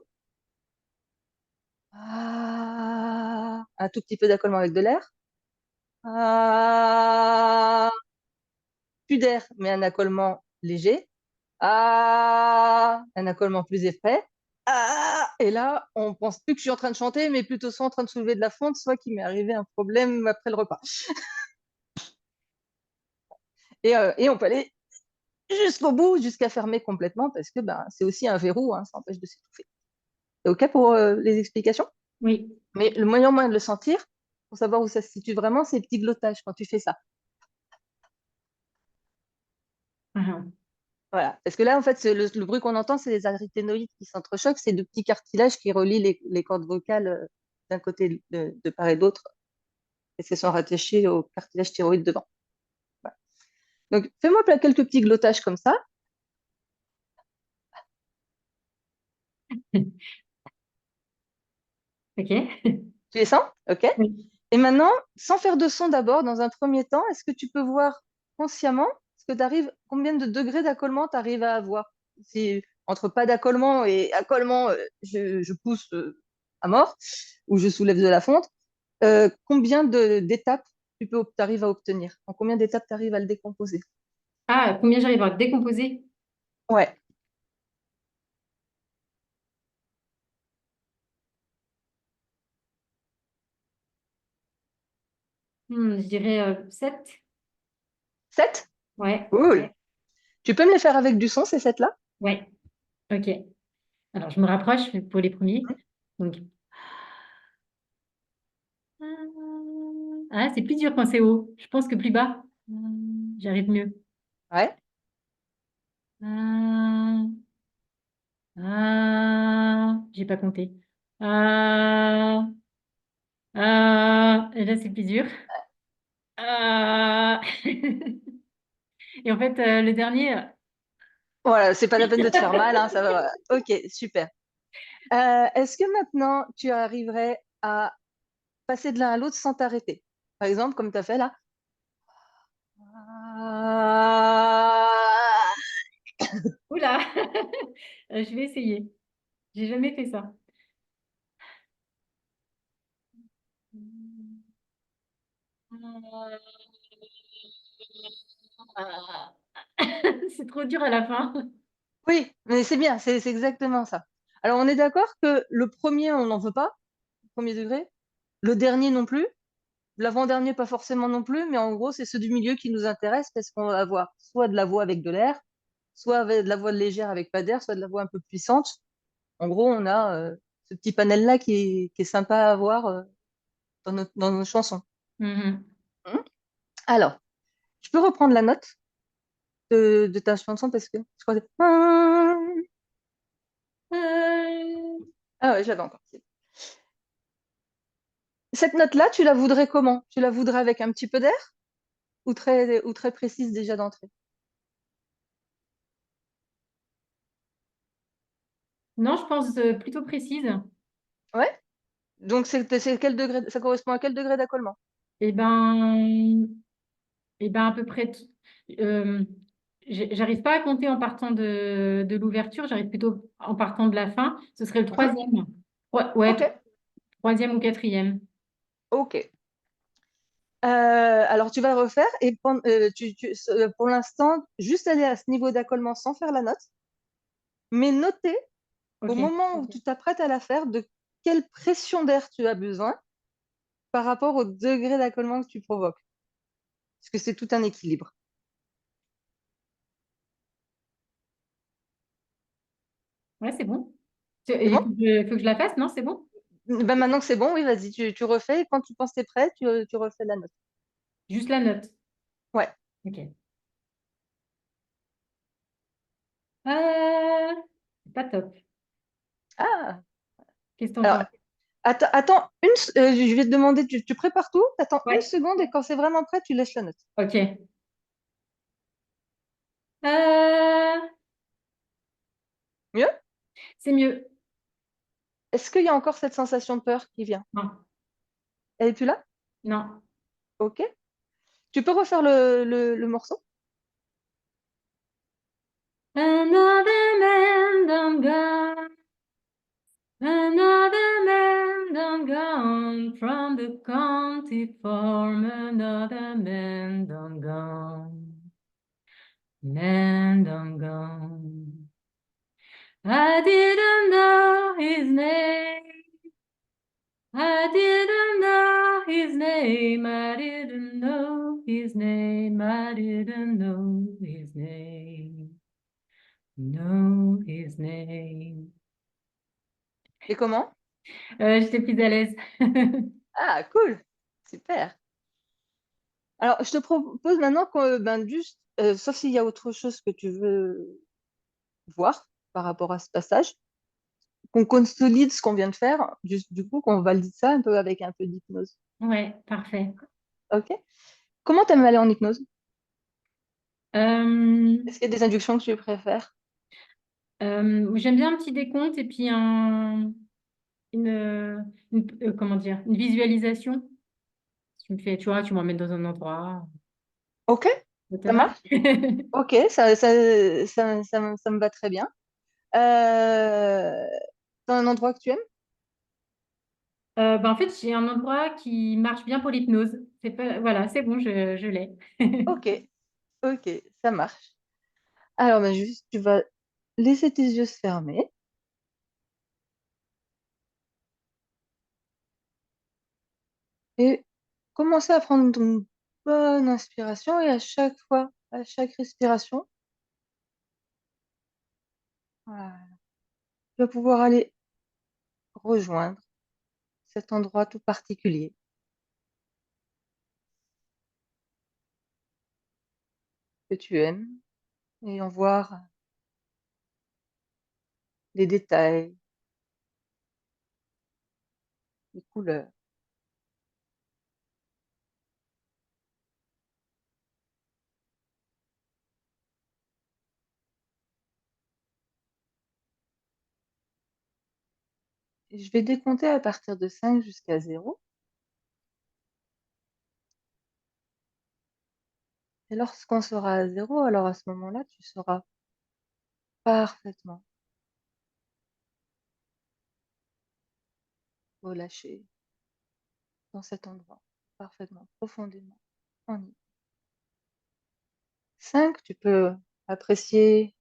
Un tout petit peu d'accollement avec de l'air. Plus d'air, mais un accollement léger. Un accollement plus effrayé. Et là, on pense plus que je suis en train de chanter, mais plutôt soit en train de soulever de la fonte, soit qu'il m'est arrivé un problème après le repas. Et on peut aller jusqu'au bout, jusqu'à fermer complètement, parce que ben, c'est aussi un verrou, hein, ça empêche de s'étouffer. C'est OK pour les explications? Oui. Mais le meilleur moyen de le sentir, pour savoir où ça se situe vraiment, c'est les petits glottages quand tu fais ça. Ah, Voilà. Parce que là, en fait, le bruit qu'on entend, c'est les arythénoïdes qui s'entrechoquent, c'est de petits cartilages qui relient les cordes vocales d'un côté de part et d'autre, et qui sont rattachés au cartilage thyroïde devant. Voilà. Donc, fais-moi quelques petits glottages comme ça. OK. Tu les sens? OK. Oui. Et maintenant, sans faire de son d'abord, dans un premier temps, est-ce que tu peux voir consciemment combien de degrés d'accollement tu arrives à avoir? Si entre pas d'accollement et accollement, je pousse à mort ou je soulève de la fonte, combien d'étapes tu arrives à obtenir? En combien d'étapes tu arrives à le décomposer? Ah, combien j'arrive à décomposer? Ouais, Je dirais 7. 7. Ouais. Cool. Tu peux me les faire avec du son, ces 7-là? Ouais. OK. Alors, je me rapproche pour les premiers. Donc, c'est plus dur quand c'est haut. Je pense que plus bas, j'arrive mieux. Ouais. Ah, j'ai pas compté. Et là, c'est plus dur. Ah. Et en fait, le dernier, Voilà, c'est pas la peine de te faire mal, hein, ça va. Voilà. Ok, super. Est-ce que maintenant tu arriverais à passer de l'un à l'autre sans t'arrêter? Par exemple, comme tu as fait là. Je vais essayer. J'ai jamais fait ça. C'est trop dur à la fin. Oui, mais c'est bien, c'est exactement ça. Alors, on est d'accord que le premier, on n'en veut pas, premier degré. Le dernier non plus. L'avant-dernier, pas forcément non plus, mais en gros, c'est ceux du milieu qui nous intéressent parce qu'on va avoir soit de la voix avec de l'air, soit avec de la voix légère avec pas d'air, soit de la voix un peu puissante. En gros, on a ce petit panel-là qui est sympa à avoir dans nos chansons. Mhm. Hmm. Alors, je peux reprendre la note de ta chanson parce que je crois que... Euh, Ah ouais, je l'avais encore. Cette note-là, tu la voudrais comment? Tu la voudrais avec un petit peu d'air ou très précise déjà d'entrée? Non, je pense plutôt précise. Ouais. Donc, c'est quel degré, ça correspond à quel degré d'accollement? Eh ben, à peu près. Euh, j'arrive pas à compter en partant de l'ouverture, j'arrive plutôt en partant de la fin. Ce serait le Mhm. troisième. Ouais, ouais, Ok, troisième ou quatrième. ok. Alors, tu vas le refaire et pour l'instant, juste aller à ce niveau d'accollement sans faire la note, mais noter au Ok. moment où Ok. tu t'apprêtes à la faire de quelle pression d'air tu as besoin par rapport au degré d'accollement que tu provoques. Parce que c'est tout un équilibre. Ouais, c'est bon. C'est Il bon? faut que je la fasse, non? C'est bon? Ben maintenant que c'est bon, oui, vas-y, tu refais et quand tu penses que t'es prêt, tu refais la note. Juste la note. Ouais. Ok. Euh, c'est pas top. Ah, Qu'est-ce que t'en alors, penses? attends je vais te demander, tu prépares tout, t'attends une Ouais. seconde et quand c'est vraiment prêt, tu laisses la note. Ok. Euh, Mieux? c'est mieux. Est-ce qu'il y a encore cette sensation de peur qui vient? Non. Elle est plus là? Non. Ok. Tu peux refaire le morceau? Another man done gone. Another man done gone from the county farm. Another man done gone. Man done gone. I didn't know his name. I didn't know his name. I didn't know his name. I didn't know his name. Know his name. Et comment? J'étais plus à l'aise. Ah, cool. Super. Alors, je te propose maintenant que, ben, juste, sauf s'il y a autre chose que tu veux voir par rapport à ce passage, qu'on consolide ce qu'on vient de faire, juste du coup, qu'on valide ça un peu avec un peu d'hypnose. Ouais, parfait. Ok? Comment t'aimes aller en hypnose? Euh, Est-ce qu'il y a des inductions que tu préfères? j'aime bien un petit décompte et puis comment dire, une visualisation. Tu me fais, tu vois, tu m'emmènes dans un endroit. Ok, Ça te ça va? marche. Ok, ça me va très bien. T'as un endroit que tu aimes? En fait, j'ai un endroit qui marche bien pour l'hypnose. C'est pas, voilà, c'est bon, je l'ai. Ok, ok, ça marche. Alors, ben, juste, tu vas laisser tes yeux se fermer et commencer à prendre une bonne inspiration et à chaque fois, à chaque respiration, voilà, tu vas pouvoir aller rejoindre cet endroit tout particulier que tu aimes et en voir les détails, les couleurs. Et je vais décompter à partir de 5 jusqu'à 0. Et lorsqu'on sera à 0, alors à ce moment-là, tu seras parfaitement relâcher dans cet endroit, parfaitement, profondément, en hypnose. 5, tu peux apprécier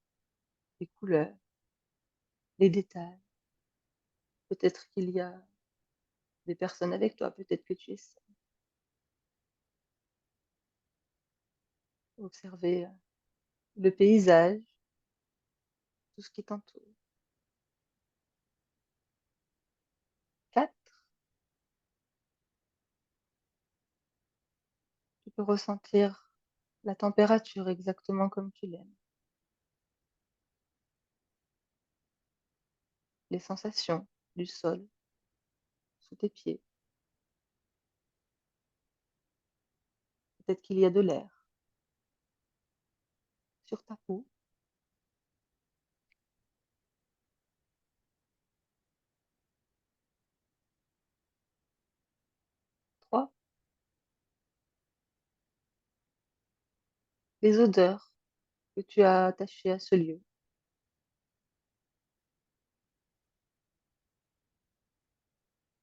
les couleurs, les détails. Peut-être qu'il y a des personnes avec toi, peut-être que tu es seul. Observer le paysage, tout ce qui t'entoure. 4, tu peux ressentir la température exactement comme tu l'aimes. Les sensations du sol sous tes pieds. Peut-être qu'il y a de l'air sur ta peau. 3, les odeurs que tu as attachées à ce lieu.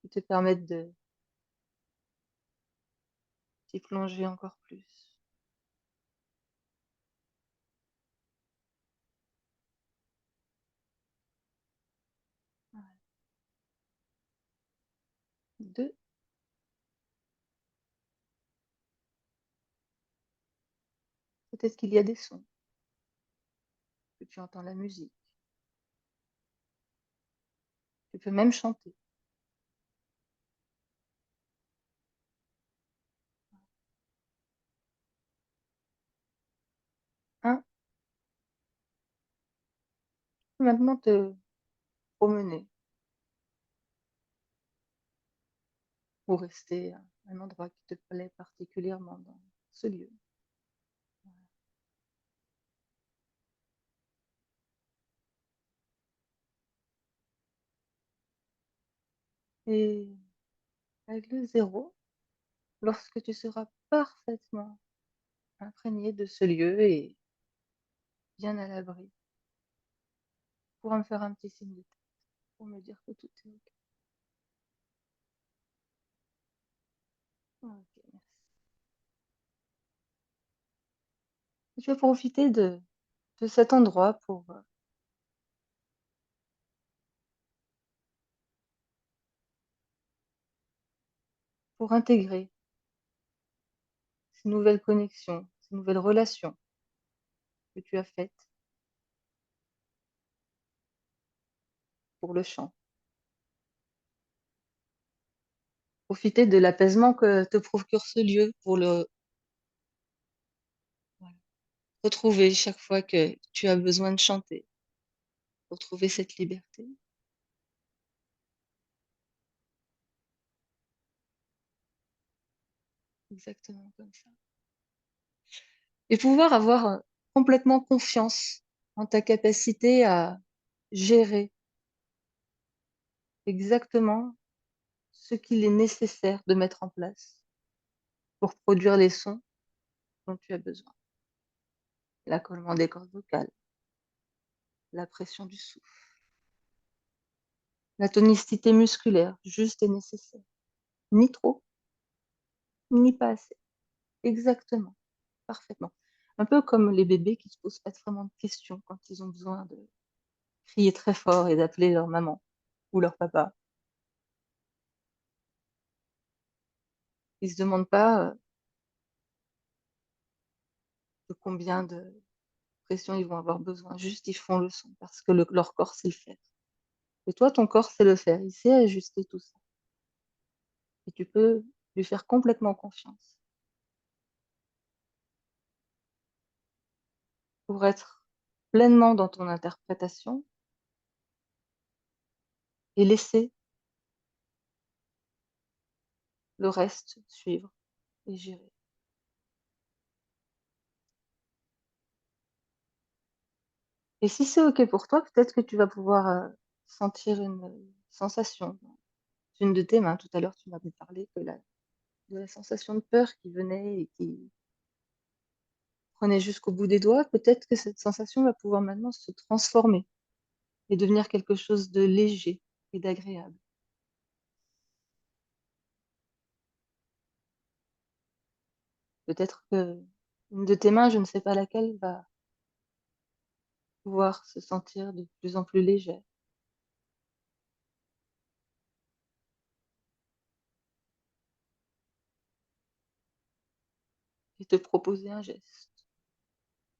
Qui te permettent de t'y plonger encore plus. Voilà. 2, peut-être qu'il y a des sons, que tu entends la musique. Tu peux même chanter. 1, maintenant te promener ou rester à un endroit qui te plaît particulièrement dans ce lieu. Et avec le 0, lorsque tu seras parfaitement imprégné de ce lieu et bien à l'abri, tu pourras me faire un petit signe de tête pour me dire que tout est OK. OK, merci. Je vais profiter de cet endroit pour intégrer ces nouvelles connexions, ces nouvelles relations que tu as faites pour le chant. Profiter de l'apaisement que te procure ce lieu pour le voilà, retrouver chaque fois que tu as besoin de chanter, retrouver cette liberté. Exactement comme ça. Et pouvoir avoir, complètement confiance en ta capacité à gérer exactement ce qu'il est nécessaire de mettre en place pour produire les sons dont tu as besoin. L'accollement des cordes vocales, la pression du souffle, la tonicité musculaire, juste et nécessaire. Ni trop, ni pas assez. Exactement, parfaitement. Un peu comme les bébés qui se posent pas vraiment de questions quand ils ont besoin de crier très fort et d'appeler leur maman ou leur papa. Ils se demandent pas, de combien de pression ils vont avoir besoin, juste ils font le son parce que leur corps sait le faire. Et toi, ton corps sait le faire, il sait ajuster tout ça. Et tu peux lui faire complètement confiance pour être pleinement dans ton interprétation et laisser le reste suivre et gérer. Et si c'est OK pour toi, peut-être que tu vas pouvoir, sentir une, sensation dans une de tes mains. Tout à l'heure, tu m'avais parlé de la sensation de peur qui venait et qui prenait jusqu'au bout des doigts. Peut-être que cette sensation va pouvoir maintenant se transformer et devenir quelque chose de léger et d'agréable. peut-être que une de tes mains, je ne sais pas laquelle, va pouvoir se sentir de plus en plus légère et te proposer un geste.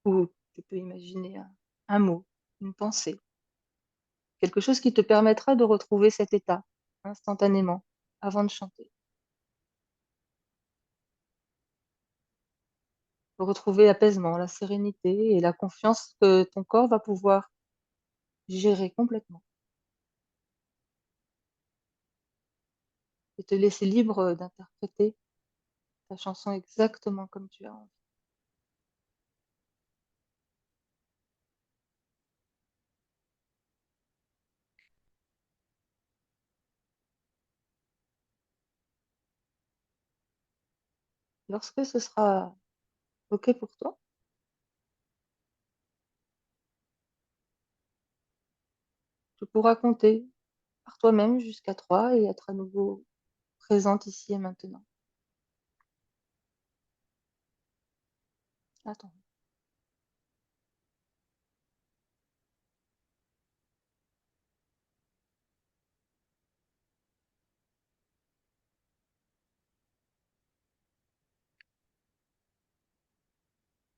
Ou tu peux imaginer un mot, une pensée, quelque chose qui te permettra de retrouver cet état instantanément avant de chanter. De retrouver l'apaisement, la sérénité et la confiance que ton corps va pouvoir gérer complètement et te laisser libre d'interpréter ta chanson exactement comme tu as envie. Lorsque ce sera OK pour toi, tu pourras compter par toi-même jusqu'à 3 et être à nouveau présente ici et maintenant. Attends.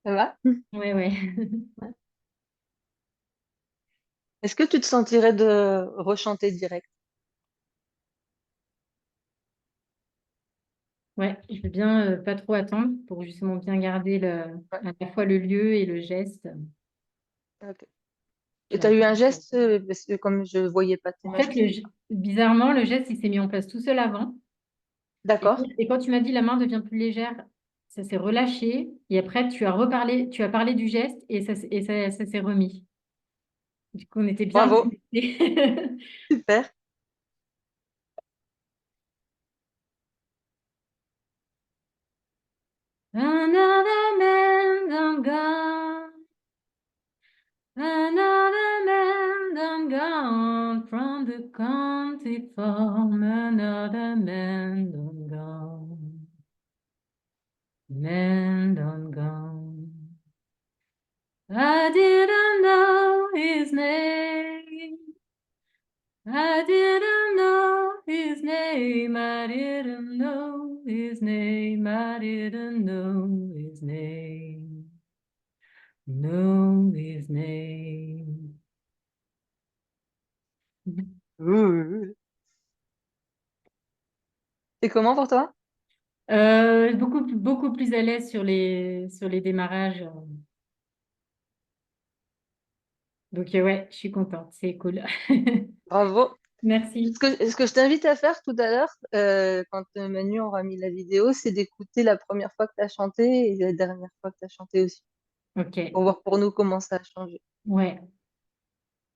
Ça va? Ouais, ouais. Est-ce que tu te sentirais de rechanter direct? Ouais, je veux bien pas trop attendre pour justement bien garder Ouais, à la fois le lieu et le geste. OK. Et Puis tu as eu après, un geste, parce que comme je voyais pas tes en mains, je fait, me suis dit bizarrement, le geste, il s'est mis en place tout seul avant. d'accord, Et quand tu m'as dit la main devient plus légère, ça s'est relâché. Et après, tu as parlé du geste et ça s'est remis. Du coup, on était bien bravo, connectés. super. Another man done gone. Another man done gone from the country farm. Another man done gone. Man done gone. I didn't know his name. I didn't know his name. I didn't know his name. I didn't know his name. Know his name. Ouh. C'est comment pour toi? Beaucoup plus à l'aise sur les démarrages. Donc, ouais, je suis contente. C'est cool. Bravo. Merci. Ce que je t'invite à faire tout à l'heure, quand Manu aura mis la vidéo, c'est d'écouter la première fois que tu as chanté et la dernière fois que tu as chanté aussi, OK. pour voir pour nous comment ça a changé. Ouais.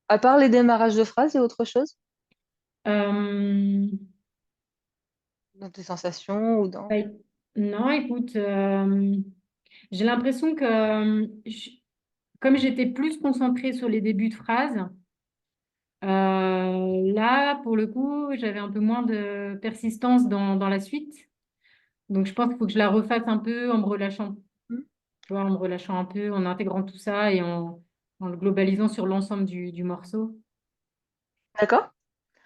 À part les démarrages de phrases, il y a autre chose Euh, dans tes sensations ou dans... bah, non, écoute, j'ai l'impression que comme j'étais plus concentrée sur les débuts de phrases, là, pour le coup, j'avais un peu moins de persistance dans la suite. Donc, je pense qu'il faut que je la refasse un peu en me relâchant, Hmm. tu vois, en me relâchant un peu, en intégrant tout ça et en le globalisant sur l'ensemble du morceau. D'accord?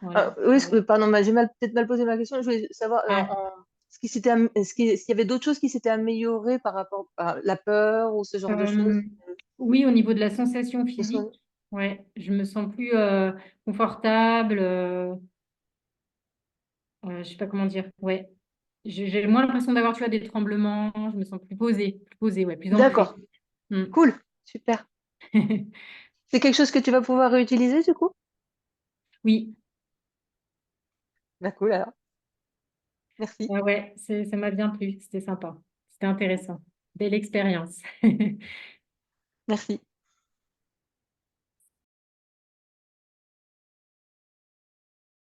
Voilà. Oui, pardon, j'ai peut-être mal posé ma question. Je voulais savoir Ah, s'il y avait d'autres choses qui s'étaient améliorées par rapport à la peur ou ce genre de choses. euh, oui, au niveau de la sensation Ce soit- physique, ouais, je me sens plus confortable. Je sais pas comment dire. Ouais, j'ai moins l'impression d'avoir, tu vois, des tremblements. Je me sens plus posée, ouais, plus ancrée. D'accord, Hmm. cool, super. C'est quelque chose que tu vas pouvoir réutiliser du coup? Oui, Bah cool alors, merci, ouais, ça m'a bien plu. C'était sympa. C'était intéressant. Belle expérience. merci.